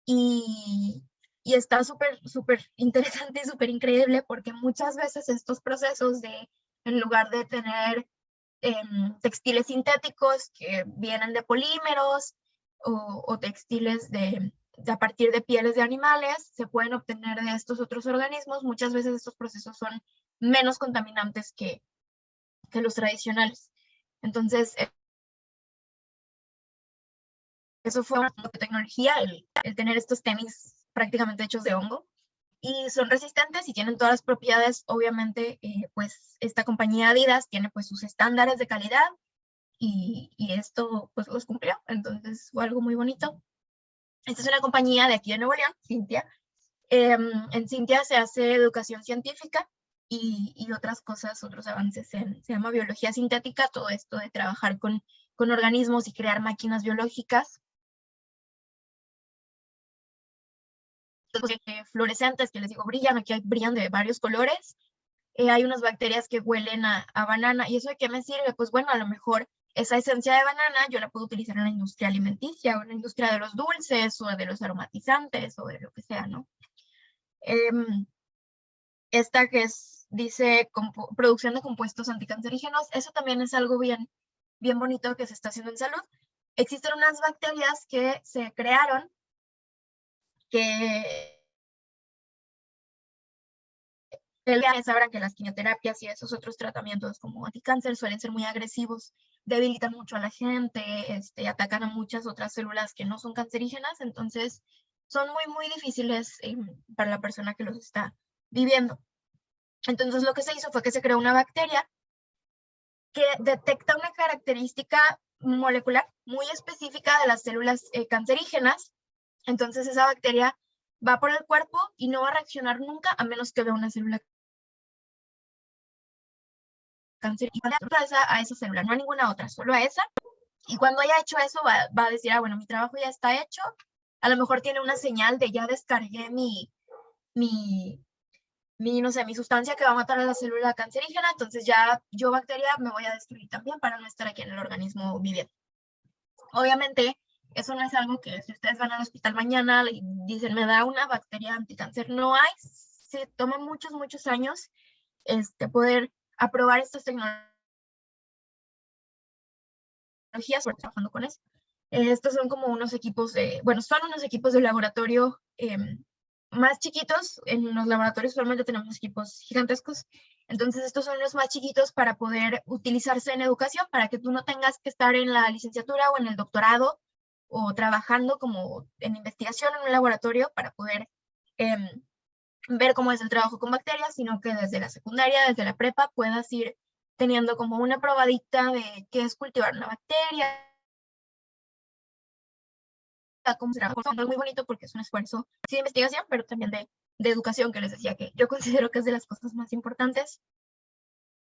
Y, y está súper, súper interesante y súper increíble porque muchas veces estos procesos de, en lugar de tener textiles sintéticos que vienen de polímeros o textiles a partir de pieles de animales, se pueden obtener de estos otros organismos. Muchas veces estos procesos son menos contaminantes que los tradicionales. Entonces, eso fue una tecnología, el tener estos tenis prácticamente hechos de hongo. Y son resistentes y tienen todas las propiedades. Obviamente, pues esta compañía Adidas tiene pues sus estándares de calidad y esto pues los cumplió. Entonces fue algo muy bonito. Esta es una compañía de aquí de Nuevo León, Cintia. En Cintia se hace educación científica y otras cosas, otros avances. Se llama biología sintética, todo esto de trabajar con organismos y crear máquinas biológicas. Fluorescentes, que les digo, brillan, aquí brillan de varios colores. Hay unas bacterias que huelen a banana. ¿Y eso de qué me sirve? Pues bueno, a lo mejor esa esencia de banana yo la puedo utilizar en la industria alimenticia o en la industria de los dulces o de los aromatizantes o de lo que sea, ¿no? Esta que dice producción de compuestos anticancerígenos, eso también es algo bien, bien bonito que se está haciendo en salud. Existen unas bacterias que se crearon que sabrán que las quimioterapias y esos otros tratamientos como anticáncer suelen ser muy agresivos, debilitan mucho a la gente, atacan a muchas otras células que no son cancerígenas, entonces son muy, muy difíciles para la persona que los está viviendo. Entonces lo que se hizo fue que se creó una bacteria que detecta una característica molecular muy específica de las células cancerígenas. Entonces esa bacteria va por el cuerpo y no va a reaccionar nunca a menos que vea una célula cáncer y va a esa célula, no a ninguna otra, solo a esa. Y cuando haya hecho eso, va a decir, bueno, mi trabajo ya está hecho. A lo mejor tiene una señal de ya descargué mi, no sé, mi sustancia que va a matar a la célula cancerígena, entonces ya yo, bacteria, me voy a destruir también para no estar aquí en el organismo viviendo. Obviamente, eso no es algo que si ustedes van al hospital mañana y dicen, me da una bacteria anticáncer, no hay, se toman muchos, muchos años poder aprobar estas tecnologías trabajando con eso. Estos son como unos equipos son unos equipos de laboratorio más chiquitos. En los laboratorios solamente tenemos equipos gigantescos. Entonces estos son los más chiquitos para poder utilizarse en educación, para que tú no tengas que estar en la licenciatura o en el doctorado o trabajando como en investigación en un laboratorio para poder ver cómo es el trabajo con bacterias, sino que desde la secundaria, desde la prepa, puedas ir teniendo como una probadita de qué es cultivar una bacteria, cómo se trabaja. Es muy bonito porque es un esfuerzo sí, de investigación, pero también de educación, que les decía que yo considero que es de las cosas más importantes.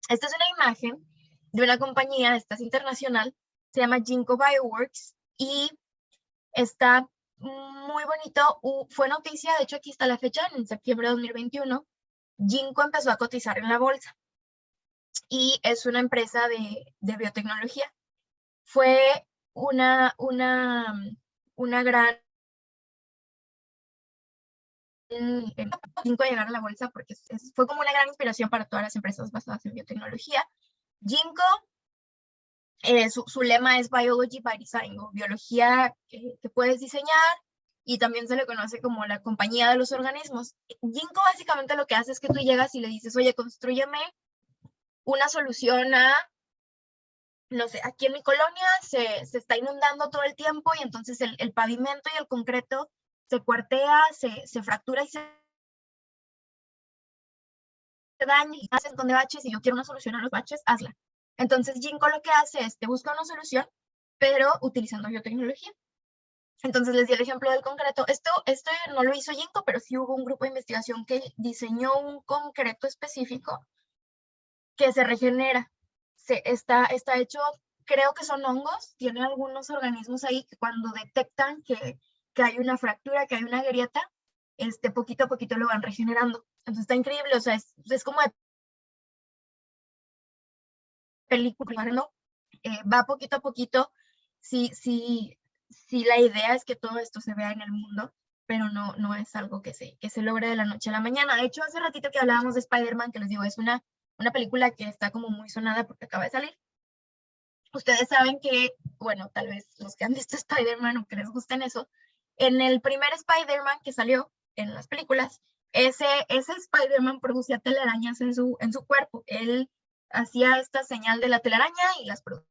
Esta es una imagen de una compañía, esta es internacional, se llama Ginkgo Bioworks y está muy bonito. Fue noticia, de hecho aquí está la fecha, en septiembre de 2021, Ginkgo empezó a cotizar en la bolsa y es una empresa de biotecnología. Fue una gran en Ginkgo llegar a la bolsa porque fue como una gran inspiración para todas las empresas basadas en biotecnología. Ginkgo, su lema es Biology by Design, o biología que puedes diseñar, y también se le conoce como la compañía de los organismos. Ginkgo básicamente lo que hace es que tú llegas y le dices, oye, construyeme una solución a, no sé, aquí en mi colonia se está inundando todo el tiempo y entonces el pavimento y el concreto se cuartea, se fractura y se daña y hacen con de baches y yo quiero una solución a los baches, hazla. Entonces Ginkgo lo que hace es te busca una solución, pero utilizando biotecnología. Entonces les di el ejemplo del concreto. Esto no lo hizo Ginkgo, pero sí hubo un grupo de investigación que diseñó un concreto específico que se regenera. Está hecho, creo que son hongos, tiene algunos organismos ahí que cuando detectan que hay una fractura, que hay una grieta, poquito a poquito lo van regenerando. Entonces está increíble, o sea, es como de película, ¿no? Va poquito a poquito. Sí, sí, sí, la idea es que todo esto se vea en el mundo, pero no es algo que se logre de la noche a la mañana. De hecho, hace ratito que hablábamos de Spider-Man, que les digo, es una película que está como muy sonada porque acaba de salir. Ustedes saben que, bueno, tal vez los que han visto Spider-Man o que les gusten eso, en el primer Spider-Man que salió en las películas, ese Spider-Man producía telarañas en su cuerpo. Él hacía esta señal de la telaraña y las producía.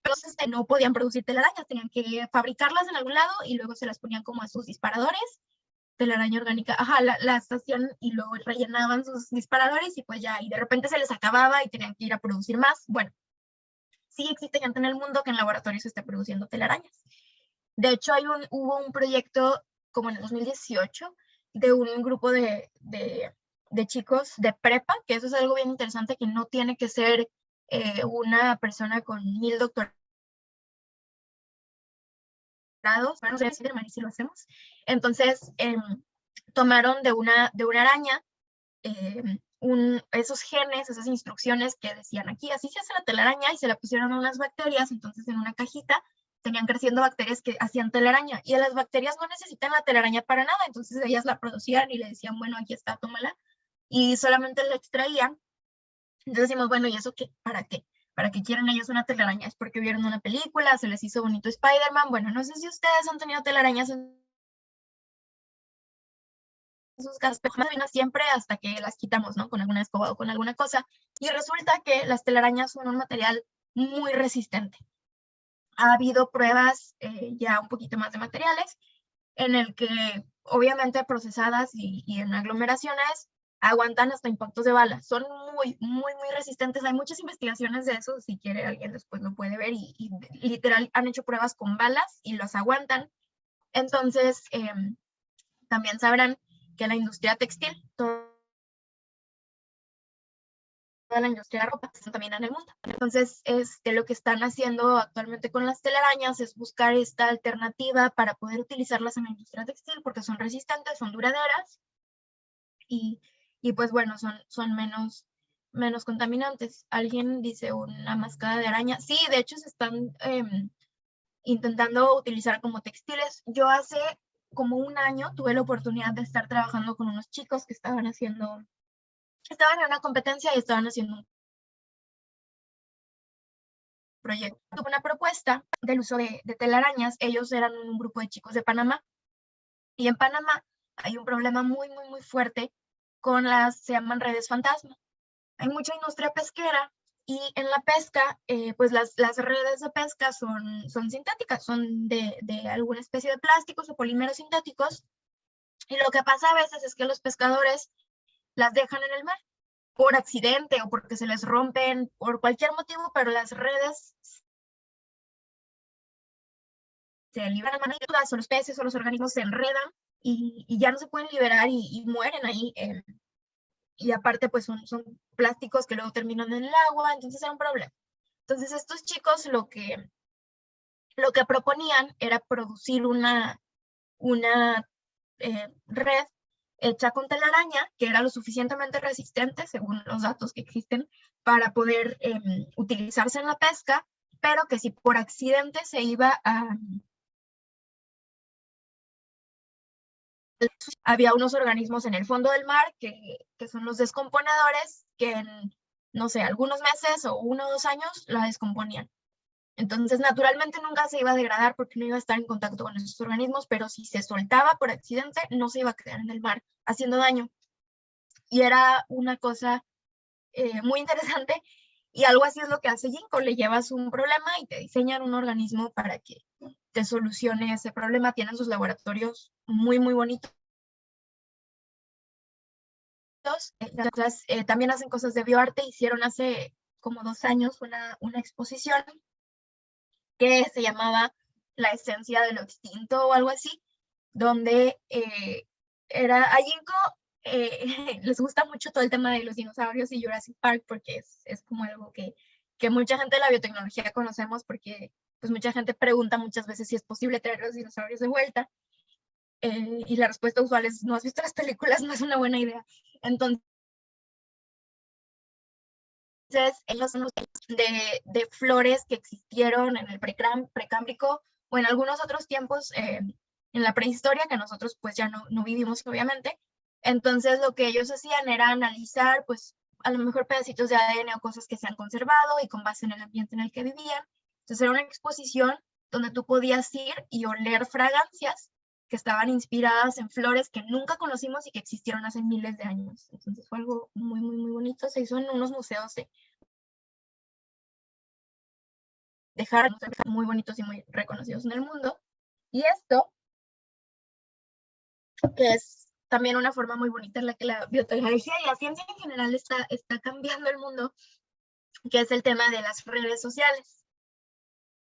Entonces no podían producir telarañas, tenían que fabricarlas en algún lado y luego se las ponían como a sus disparadores. Telaraña orgánica, ajá, la hacían y luego rellenaban sus disparadores y pues ya, y de repente se les acababa y tenían que ir a producir más. Bueno, sí existe gente en el mundo que en laboratorios está produciendo telarañas. De hecho, hubo un proyecto como en el 2018 de un grupo de chicos de prepa, que eso es algo bien interesante, que no tiene que ser una persona con 1000 doctorados, bueno, y si lo hacemos. Entonces, tomaron de una araña esos genes, esas instrucciones que decían aquí, así se hace la telaraña, y se la pusieron a unas bacterias. Entonces en una cajita tenían creciendo bacterias que hacían telaraña, y a las bacterias no necesitan la telaraña para nada, entonces ellas la producían y le decían, bueno, aquí está, tómala, y solamente la extraían. Entonces decimos, bueno, ¿y eso qué? ¿Para qué? ¿Para qué quieren ellos una telaraña? ¿Es porque vieron una película? ¿Se les hizo bonito Spider-Man? Bueno, no sé si ustedes han tenido telarañas en sus casas, pero jamás siempre hasta que las quitamos, ¿no? Con alguna escoba o con alguna cosa. Y resulta que las telarañas son un material muy resistente. Ha habido pruebas ya un poquito más de materiales en el que obviamente procesadas y en aglomeraciones aguantan hasta impactos de balas. Son muy, muy, muy resistentes. Hay muchas investigaciones de eso, si quiere alguien después lo puede ver, y literal han hecho pruebas con balas y los aguantan. Entonces, también sabrán que la industria textil, toda la industria de la ropa, también en el mundo. Entonces, lo que están haciendo actualmente con las telarañas es buscar esta alternativa para poder utilizarlas en la industria textil, porque son resistentes, son duraderas y, pues bueno, son menos contaminantes. Alguien dice una máscara de araña. Sí, de hecho se están intentando utilizar como textiles. Yo hace como un año tuve la oportunidad de estar trabajando con unos chicos que estaban en una competencia y estaban haciendo un proyecto. Tuve una propuesta del uso de telarañas. Ellos eran un grupo de chicos de Panamá, y en Panamá hay un problema muy, muy, muy fuerte con se llaman redes fantasma. Hay mucha industria pesquera y en la pesca, pues las redes de pesca son sintéticas, son de alguna especie de plásticos o polímeros sintéticos, y lo que pasa a veces es que los pescadores las dejan en el mar por accidente o porque se les rompen, por cualquier motivo, pero las redes se liberan, o los peces o los organismos se enredan y ya no se pueden liberar y mueren ahí. Y aparte, pues son plásticos que luego terminan en el agua, entonces era un problema. Entonces estos chicos lo que proponían era producir una red hecha con telaraña que era lo suficientemente resistente, según los datos que existen, para poder utilizarse en la pesca, pero que si por accidente se iba había unos organismos en el fondo del mar que son los descomponedores, que en, no sé, algunos meses o 1 o 2 años la descomponían. Entonces, naturalmente nunca se iba a degradar porque no iba a estar en contacto con esos organismos, pero si se soltaba por accidente, no se iba a quedar en el mar haciendo daño. Y era una cosa muy interesante, y algo así es lo que hace Ginkgo. Le llevas un problema y te diseñan un organismo para que te solucione ese problema. Tienen sus laboratorios muy, muy bonitos. También hacen cosas de bioarte. Hicieron hace como 2 años una exposición que se llamaba La esencia de lo extinto o algo así, donde a Ginkgo les gusta mucho todo el tema de los dinosaurios y Jurassic Park, porque es como algo que mucha gente de la biotecnología conocemos, porque pues mucha gente pregunta muchas veces si es posible traer los dinosaurios de vuelta, y la respuesta usual es: no has visto las películas, no es una buena idea. Entonces ellos son de flores que existieron en el precámbrico o en algunos otros tiempos, en la prehistoria, que nosotros pues ya no vivimos obviamente. Entonces lo que ellos hacían era analizar pues a lo mejor pedacitos de ADN o cosas que se han conservado y con base en el ambiente en el que vivían. Entonces era una exposición donde tú podías ir y oler fragancias que estaban inspiradas en flores que nunca conocimos y que existieron hace miles de años. Entonces fue algo muy, muy, muy bonito. Se hizo en unos museos de Harvard, muy bonitos y muy reconocidos en el mundo. Y esto, que es también una forma muy bonita en la que la biotecnología y la ciencia en general está cambiando el mundo, que es el tema de las redes sociales.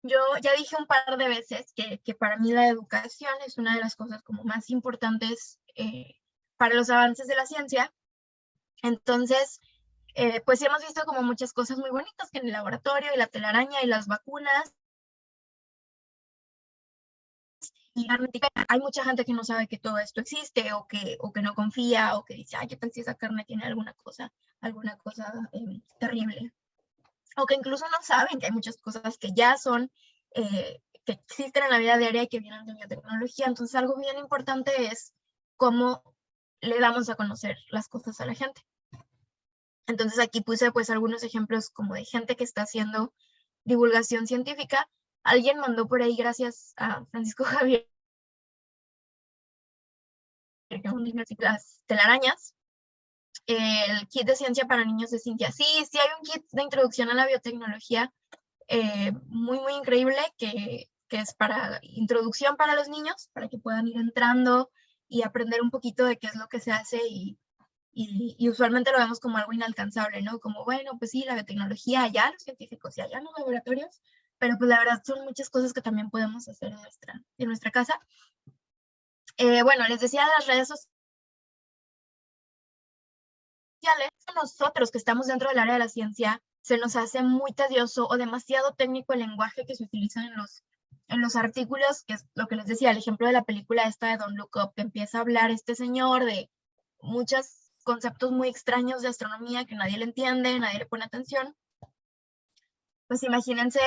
Yo ya dije un par de veces que para mí la educación es una de las cosas como más importantes para los avances de la ciencia. Entonces, pues sí hemos visto como muchas cosas muy bonitas, que en el laboratorio y la telaraña y las vacunas. Y hay mucha gente que no sabe que todo esto existe, o que no confía, o que dice: ay, ¿qué tal si esa carne tiene alguna cosa terrible? O que incluso no saben que hay muchas cosas que ya son, que existen en la vida diaria y que vienen de biotecnología. Entonces algo bien importante es cómo le damos a conocer las cosas a la gente. Entonces aquí puse pues algunos ejemplos como de gente que está haciendo divulgación científica. Alguien mandó por ahí, gracias a Francisco Javier, las telarañas, el kit de ciencia para niños de Cintia. Sí, sí hay un kit de introducción a la biotecnología muy, muy increíble, que es para introducción para los niños, para que puedan ir entrando y aprender un poquito de qué es lo que se hace, y usualmente lo vemos como algo inalcanzable, ¿no? Como, bueno, pues sí, la biotecnología allá, los científicos y allá en los laboratorios, pero pues la verdad son muchas cosas que también podemos hacer en nuestra casa. Bueno, les decía de las redes sociales. Nosotros que estamos dentro del área de la ciencia, se nos hace muy tedioso o demasiado técnico el lenguaje que se utiliza en los artículos, que es lo que les decía, el ejemplo de la película esta de Don't Look Up, que empieza a hablar este señor de muchos conceptos muy extraños de astronomía que nadie le entiende, nadie le pone atención. Pues imagínense,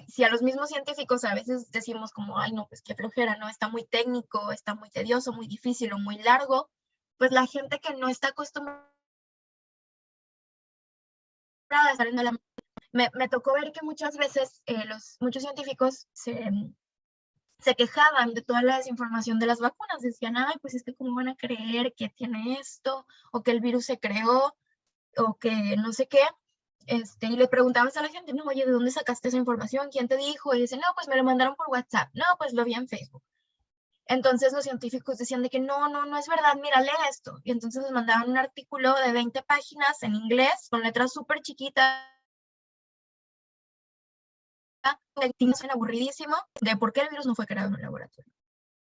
si a los mismos científicos a veces decimos como: ay, no, pues qué flojera, ¿no? Está muy técnico, está muy tedioso, muy difícil o muy largo. Pues la gente que no está acostumbrada a estar en la... Me tocó ver que muchas veces muchos científicos se quejaban de toda la desinformación de las vacunas. Decían: ay, pues es que cómo van a creer que tiene esto, o que el virus se creó, o que no sé qué. Y le preguntabas a la gente: no, oye, ¿de dónde sacaste esa información? ¿Quién te dijo? Y dicen: no, pues me lo mandaron por WhatsApp. No, pues lo vi en Facebook. Entonces los científicos decían de que no es verdad, mira, lee esto. Y entonces les mandaban un artículo de 20 páginas en inglés, con letras súper chiquitas, suena aburridísimo, de por qué el virus no fue creado en un laboratorio.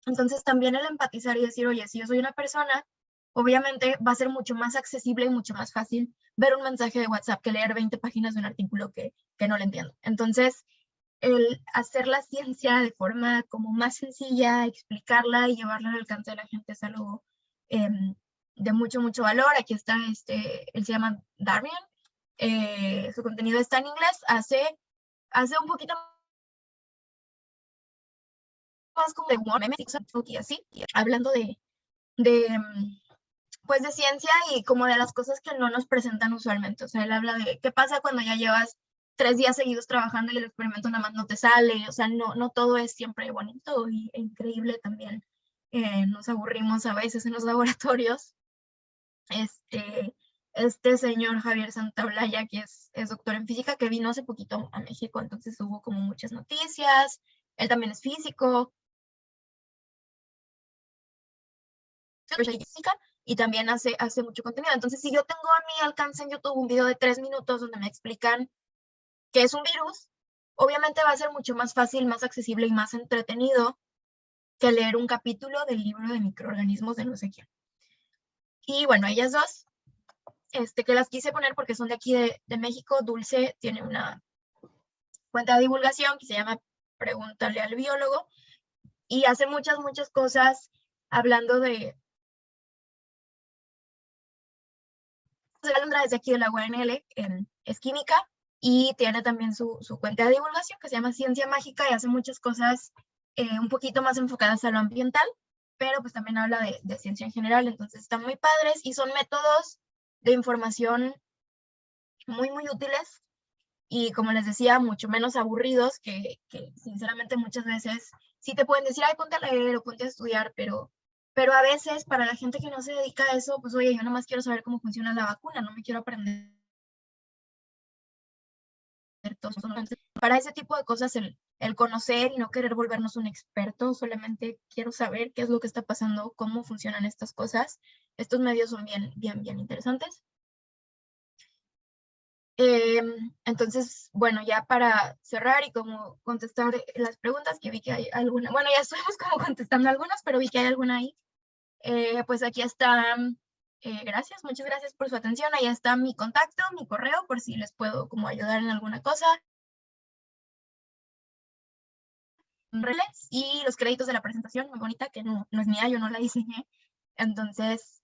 Entonces también el empatizar y decir: oye, si yo soy una persona, obviamente va a ser mucho más accesible y mucho más fácil ver un mensaje de WhatsApp que leer 20 páginas de un artículo que no le entiendo. Entonces, el hacer la ciencia de forma como más sencilla, explicarla y llevarla al alcance de la gente es algo de mucho, mucho valor. Aquí está, él se llama Darian, su contenido está en inglés, hace un poquito más como de humor, memes y así, hablando pues de ciencia y como de las cosas que no nos presentan usualmente. O sea, él habla de qué pasa cuando ya llevas 3 días seguidos trabajando y el experimento nada más no te sale. O sea, no todo es siempre bonito e increíble también. Nos aburrimos a veces en los laboratorios. Este señor Javier Santaolalla, que es doctor en física, que vino hace poquito a México, entonces hubo como muchas noticias. Él también es físico. Y también hace mucho contenido. Entonces, si yo tengo a mi alcance en YouTube un video de 3 minutos donde me explican qué es un virus, obviamente va a ser mucho más fácil, más accesible y más entretenido que leer un capítulo del libro de microorganismos de no sé quién. Y bueno, ellas dos, que las quise poner porque son de aquí de México. Dulce tiene una cuenta de divulgación que se llama Pregúntale al biólogo y hace muchas cosas hablando de... Alondra es de aquí de la UNL, es química, y tiene también su cuenta de divulgación que se llama Ciencia Mágica y hace muchas cosas un poquito más enfocadas a lo ambiental, pero pues también habla de ciencia en general, entonces están muy padres y son métodos de información muy útiles y, como les decía, mucho menos aburridos que sinceramente muchas veces sí te pueden decir, ay, ponte a leer o ponte a estudiar, pero a veces para la gente que no se dedica a eso, pues oye, yo nomás quiero saber cómo funciona la vacuna, no me quiero aprender todo. Entonces, para ese tipo de cosas, el conocer y no querer volvernos un experto, solamente quiero saber qué es lo que está pasando, cómo funcionan estas cosas. Estos medios son bien interesantes. Entonces, bueno, ya para cerrar y como contestar las preguntas, que vi que hay alguna, bueno, ya estuvimos como contestando algunas, pero vi que hay alguna ahí. Pues aquí está, gracias, muchas gracias por su atención. Ahí está mi contacto, mi correo, por si les puedo como ayudar en alguna cosa. Y los créditos de la presentación, muy bonita, que no es mía, yo no la diseñé. Entonces,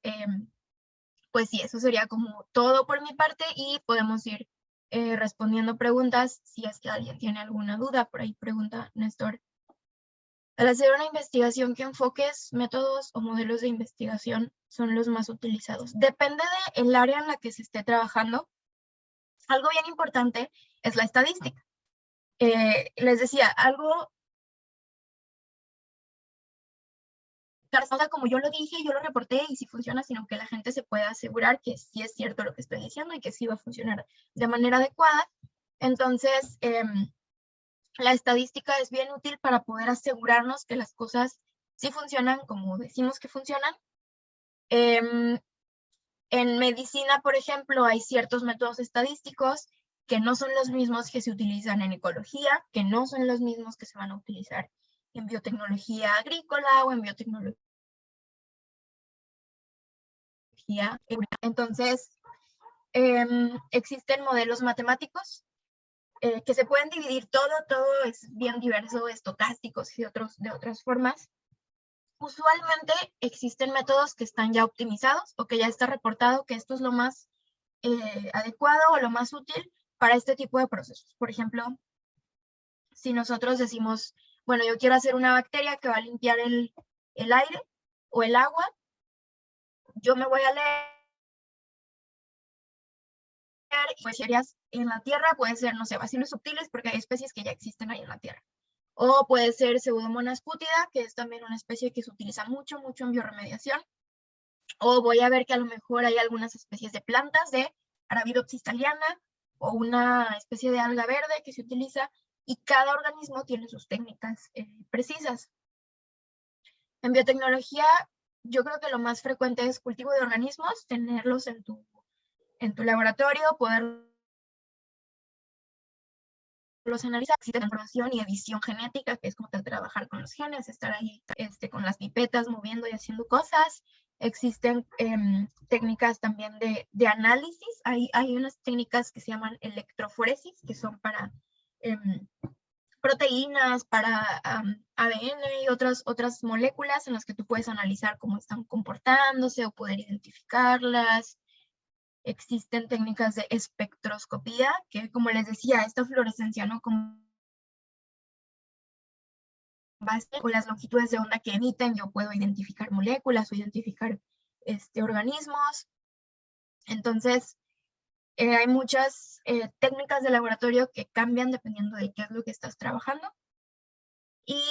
pues sí, eso sería como todo por mi parte y podemos ir respondiendo preguntas si es que alguien tiene alguna duda. Por ahí pregunta Néstor. Al hacer una investigación, ¿qué enfoques, métodos o modelos de investigación son los más utilizados? Depende del área en la que se esté trabajando. Algo bien importante es la estadística. Les decía, algo como yo lo dije, yo lo reporté y sí funciona, sino que la gente se pueda asegurar que sí es cierto lo que estoy diciendo y que sí va a funcionar de manera adecuada. Entonces, la estadística es bien útil para poder asegurarnos que las cosas sí funcionan como decimos que funcionan. En medicina, por ejemplo, hay ciertos métodos estadísticos que no son los mismos que se utilizan en ecología, que no son los mismos que se van a utilizar en biotecnología agrícola o en biotecnología. Entonces, existen modelos matemáticos que se pueden dividir, todo es bien diverso, estocásticos y de otras formas. Usualmente existen métodos que están ya optimizados o que ya está reportado que esto es lo más adecuado o lo más útil para este tipo de procesos. Por ejemplo, si nosotros decimos, bueno, yo quiero hacer una bacteria que va a limpiar el aire o el agua, yo me voy a leer bacterias en la Tierra, puede ser, no sé, bacilos subtiles, porque hay especies que ya existen ahí en la Tierra. O puede ser Pseudomonas putida, que es también una especie que se utiliza mucho en bioremediación. O voy a ver que a lo mejor hay algunas especies de plantas de Arabidopsis thaliana o una especie de alga verde que se utiliza, y cada organismo tiene sus técnicas precisas. En biotecnología, yo creo que lo más frecuente es cultivo de organismos, tenerlos en tu laboratorio, poder los analizar, existe información y edición genética, que es como trabajar con los genes, estar ahí con las pipetas moviendo y haciendo cosas. Existen técnicas también de análisis. Hay unas técnicas que se llaman electroforesis, que son para proteínas, para ADN y otras moléculas en las que tú puedes analizar cómo están comportándose o poder identificarlas. Existen técnicas de espectroscopía, que como les decía, esta fluorescencia, ¿no? Como base o las longitudes de onda que emiten, yo puedo identificar moléculas o identificar organismos. Entonces, hay muchas técnicas de laboratorio que cambian dependiendo de qué es lo que estás trabajando. Y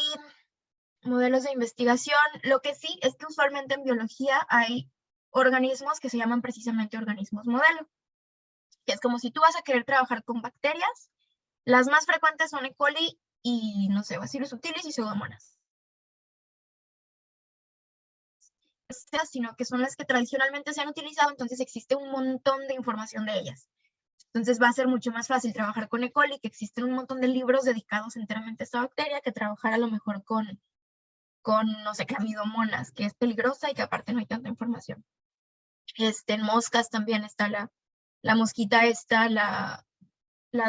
modelos de investigación, lo que sí es que usualmente en biología hay organismos que se llaman precisamente organismos modelo, que es como si tú vas a querer trabajar con bacterias, las más frecuentes son E. coli y, no sé, Bacillus subtilis y Pseudomonas. Sino que son las que tradicionalmente se han utilizado, entonces existe un montón de información de ellas. Entonces va a ser mucho más fácil trabajar con E. coli, que existen un montón de libros dedicados enteramente a esta bacteria, que trabajar a lo mejor con no sé, clamidomonas, que es peligrosa y que aparte no hay tanta información. En moscas también está la mosquita esta, la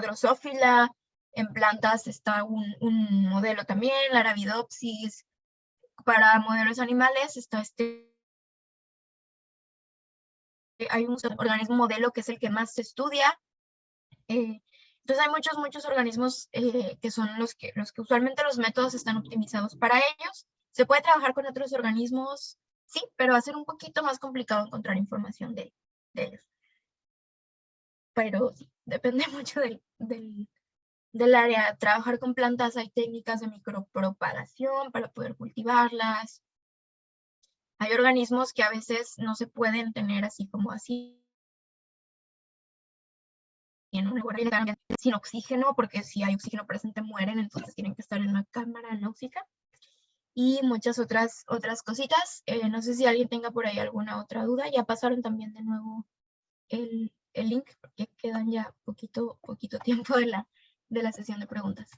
drosófila. En plantas está un modelo también, la Arabidopsis. Para modelos animales está hay un organismo modelo que es el que más se estudia. Entonces hay muchos organismos que son los que usualmente los métodos están optimizados para ellos. Se puede trabajar con otros organismos, sí, pero va a ser un poquito más complicado encontrar información de ellos. Pero sí, depende mucho del área. Trabajar con plantas, hay técnicas de micropropagación para poder cultivarlas. Hay organismos que a veces no se pueden tener así como así en una guardia sin oxígeno, porque si hay oxígeno presente mueren, entonces tienen que estar en una cámara anáusica. Y muchas otras cositas. No sé si alguien tenga por ahí alguna otra duda. Ya pasaron también de nuevo el link, porque quedan ya poquito tiempo de la sesión de preguntas.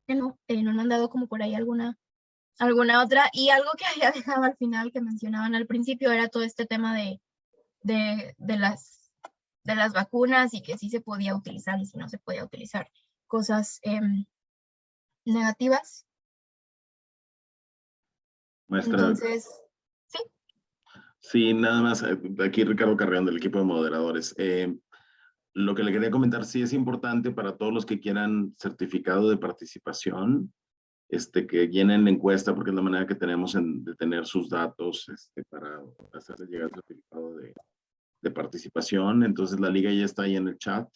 No me han dado como por ahí alguna otra. Y algo que había dejado al final, que mencionaban al principio, era todo este tema de las vacunas y que sí se podía utilizar y si no se podía utilizar cosas negativas. Maestra. Entonces, sí. Sí, nada más, aquí Ricardo Carreón del equipo de moderadores. Lo que le quería comentar, sí es importante para todos los que quieran certificado de participación, que llenen la encuesta, porque es la manera que tenemos de tener sus datos para hacerles llegar el certificado de participación. Entonces la liga ya está ahí en el chat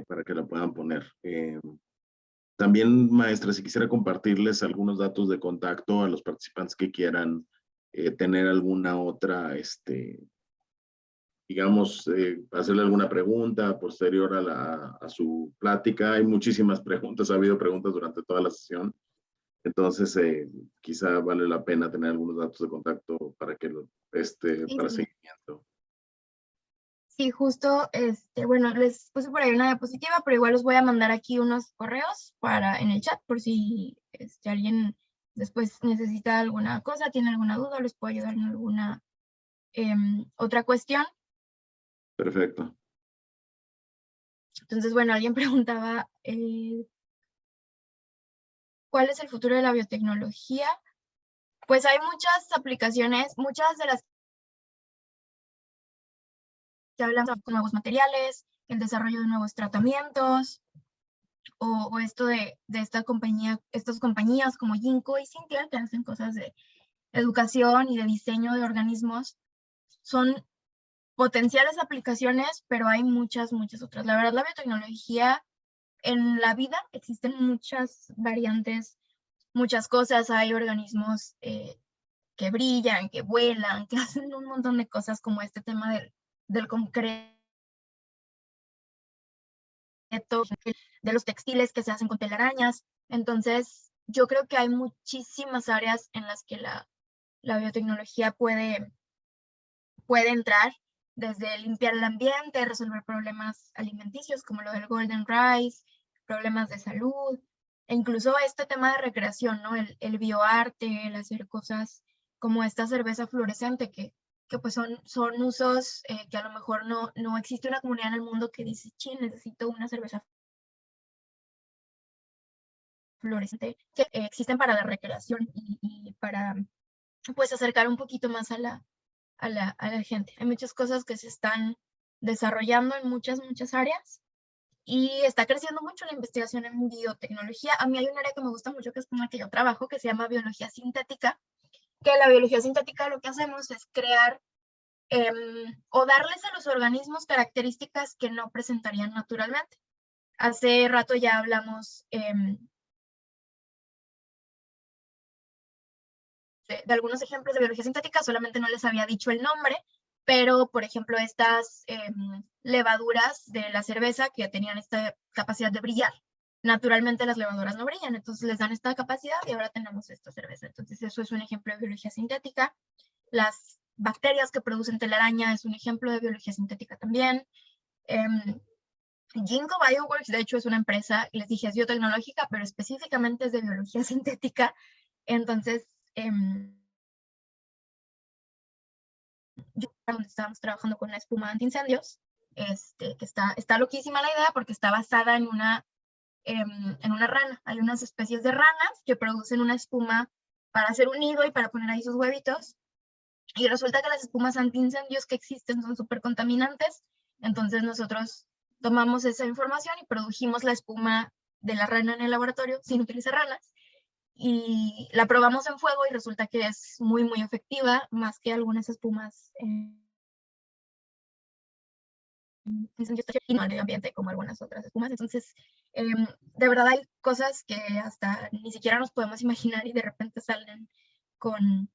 para que la puedan poner. También, maestra, si quisiera compartirles algunos datos de contacto a los participantes que quieran tener alguna otra, digamos, hacerle alguna pregunta posterior a su plática. Hay muchísimas preguntas, ha habido preguntas durante toda la sesión. Entonces, quizá vale la pena tener algunos datos de contacto para que para seguimiento. Sí, justo, bueno, les puse por ahí una diapositiva, pero igual los voy a mandar aquí unos correos en el chat por si alguien después necesita alguna cosa, tiene alguna duda, les puedo ayudar en alguna otra cuestión. Perfecto. Entonces, bueno, alguien preguntaba, ¿cuál es el futuro de la biotecnología? Pues hay muchas aplicaciones, muchas de las que hablan de nuevos materiales, el desarrollo de nuevos tratamientos, o esto de estas compañías como Ginkgo y Cintia, que hacen cosas de educación y de diseño de organismos, son potenciales aplicaciones, pero hay muchas otras. La verdad, la biotecnología en la vida existen muchas variantes, muchas cosas. Hay organismos que brillan, que vuelan, que hacen un montón de cosas, como este tema del concreto, de los textiles que se hacen con telarañas. Entonces, yo creo que hay muchísimas áreas en las que la biotecnología puede entrar, desde limpiar el ambiente, resolver problemas alimenticios como lo del Golden Rice, problemas de salud, e incluso este tema de recreación, ¿no? El bioarte, el hacer cosas como esta cerveza fluorescente, que pues son usos que a lo mejor no existe una comunidad en el mundo que dice, sí, necesito una cerveza fluorescente que existen para la recreación y para pues acercar un poquito más a la gente. Hay muchas cosas que se están desarrollando en muchas áreas y está creciendo mucho la investigación en biotecnología. A mí hay un área que me gusta mucho, que es con la que yo trabajo, que se llama biología sintética, que la biología sintética lo que hacemos es crear o darles a los organismos características que no presentarían naturalmente. Hace rato ya hablamos de algunos ejemplos de biología sintética, solamente no les había dicho el nombre, pero por ejemplo estas levaduras de la cerveza que tenían esta capacidad de brillar. Naturalmente las levaduras no brillan, entonces les dan esta capacidad y ahora tenemos esta cerveza. Entonces eso es un ejemplo de biología sintética. Las bacterias que producen telaraña es un ejemplo de biología sintética también. Ginkgo Bioworks, de hecho, es una empresa, les dije, es biotecnológica, pero específicamente es de biología sintética. Entonces, donde estábamos trabajando con una espuma antiincendios, que está loquísima la idea porque está basada en una rana. Hay unas especies de ranas que producen una espuma para hacer un nido y para poner ahí sus huevitos. Y resulta que las espumas antiincendios que existen son súper contaminantes. Entonces nosotros tomamos esa información y produjimos la espuma de la rana en el laboratorio sin utilizar ranas. Y la probamos en fuego y resulta que es muy efectiva, más que algunas espumas incendios y no al medio ambiente como algunas otras espumas. Entonces, de verdad hay cosas que hasta ni siquiera nos podemos imaginar y de repente salen con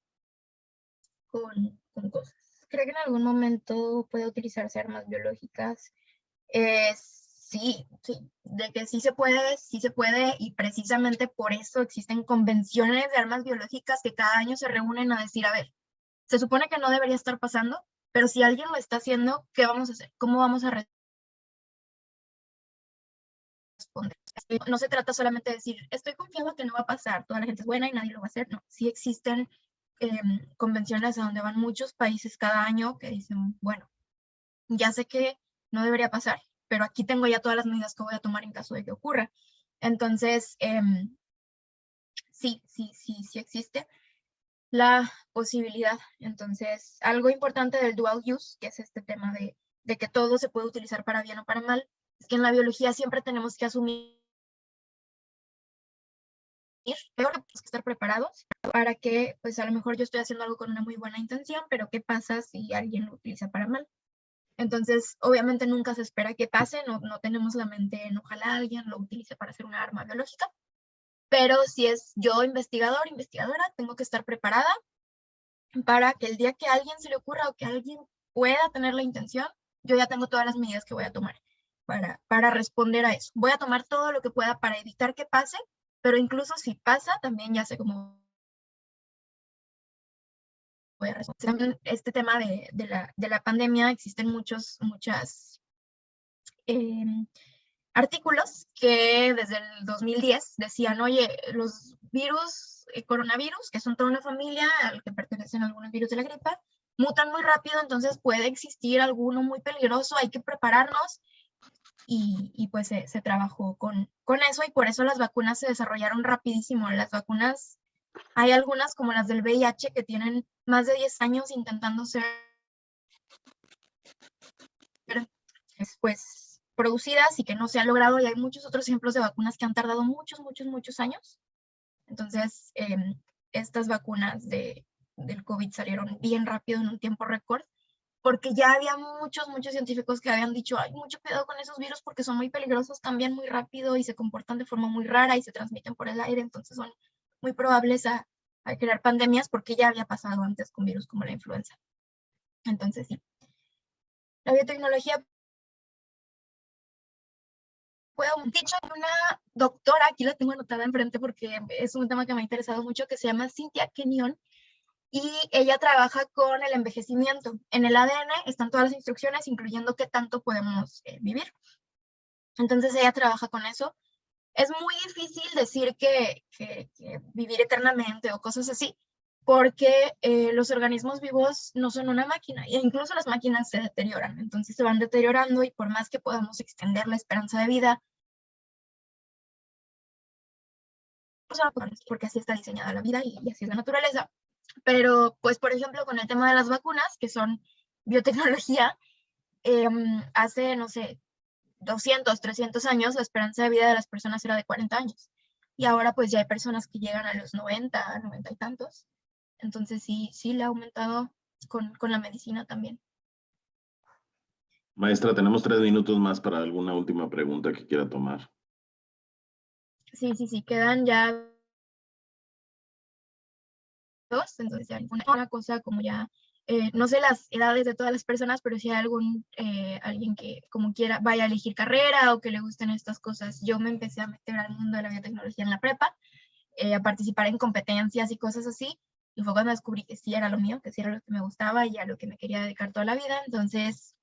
cosas. ¿Cree que en algún momento puede utilizarse armas biológicas? Sí, de que sí se puede, y precisamente por eso existen convenciones de armas biológicas que cada año se reúnen a decir, a ver, se supone que no debería estar pasando, pero si alguien lo está haciendo, ¿qué vamos a hacer? ¿Cómo vamos a responder? No se trata solamente de decir, estoy confiado que no va a pasar, toda la gente es buena y nadie lo va a hacer. No, sí existen convenciones a donde van muchos países cada año que dicen, bueno, ya sé que no debería pasar, pero aquí tengo ya todas las medidas que voy a tomar en caso de que ocurra. Entonces, sí existe la posibilidad. Entonces, algo importante del dual use, que es este tema de que todo se puede utilizar para bien o para mal, es que en la biología siempre tenemos que asumir, pero tenemos que estar preparados para que, pues a lo mejor yo estoy haciendo algo con una muy buena intención, pero ¿qué pasa si alguien lo utiliza para mal? Entonces, obviamente nunca se espera que pase, no tenemos la mente en ojalá alguien lo utilice para hacer una arma biológica, pero si es yo investigador, investigadora, tengo que estar preparada para que el día que a alguien se le ocurra o que alguien pueda tener la intención, yo ya tengo todas las medidas que voy a tomar para responder a eso. Voy a tomar todo lo que pueda para evitar que pase, pero incluso si pasa, también ya sé cómo voy a responder. También este tema de la pandemia, existen muchas artículos que desde el 2010 decían, oye, los virus, coronavirus, que son toda una familia al que pertenecen algunos virus de la gripe, mutan muy rápido, entonces puede existir alguno muy peligroso, hay que prepararnos. Y pues se trabajó con eso y por eso las vacunas se desarrollaron rapidísimo. Las vacunas, hay algunas como las del VIH que tienen más de 10 años intentando ser pues producidas y que no se ha logrado, y hay muchos otros ejemplos de vacunas que han tardado muchos años. Entonces, estas vacunas del COVID salieron bien rápido en un tiempo récord, porque ya había muchos científicos que habían dicho, hay mucho cuidado con esos virus porque son muy peligrosos, cambian muy rápido y se comportan de forma muy rara y se transmiten por el aire, entonces son muy probables a crear pandemias porque ya había pasado antes con virus como la influenza. Entonces, sí. La biotecnología de hecho, hay una doctora, aquí la tengo anotada enfrente porque es un tema que me ha interesado mucho, que se llama Cynthia Kenyon, y ella trabaja con el envejecimiento. En el ADN están todas las instrucciones, incluyendo qué tanto podemos vivir. Entonces ella trabaja con eso. Es muy difícil decir que vivir eternamente o cosas así, porque los organismos vivos no son una máquina, e incluso las máquinas se deterioran, entonces se van deteriorando y por más que podamos extender la esperanza de vida, porque así está diseñada la vida y así es la naturaleza. Pero, pues, por ejemplo, con el tema de las vacunas, que son biotecnología, hace, no sé, 200, 300 años, la esperanza de vida de las personas era de 40 años. Y ahora, pues, ya hay personas que llegan a los 90, 90 y tantos. Entonces, sí le ha aumentado con la medicina también. Maestra, tenemos 3 minutos más para alguna última pregunta que quiera tomar. Sí, quedan ya 2, entonces ya una cosa como ya, no sé las edades de todas las personas, pero si hay alguien que como quiera vaya a elegir carrera o que le gusten estas cosas. Yo me empecé a meter al mundo de la biotecnología en la prepa, a participar en competencias y cosas así, y fue cuando descubrí que sí era lo mío, que sí era lo que me gustaba y a lo que me quería dedicar toda la vida. Entonces,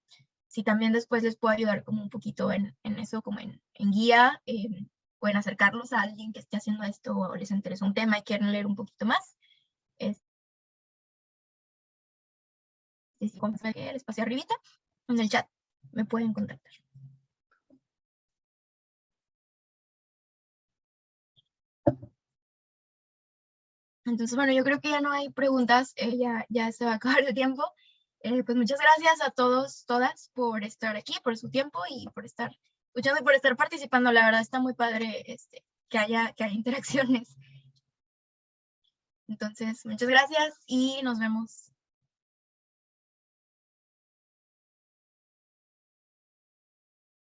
si también después les puedo ayudar como un poquito en eso, como en guía, pueden acercarlos a alguien que esté haciendo esto o les interesa un tema y quieren leer un poquito más. El espacio arribita, en el chat, me pueden contactar. Entonces, bueno, yo creo que ya no hay preguntas, ya se va a acabar el tiempo. Pues muchas gracias a todos, todas, por estar aquí, por su tiempo y por estar escuchando y por estar participando. La verdad está muy padre que haya interacciones. Entonces, muchas gracias y nos vemos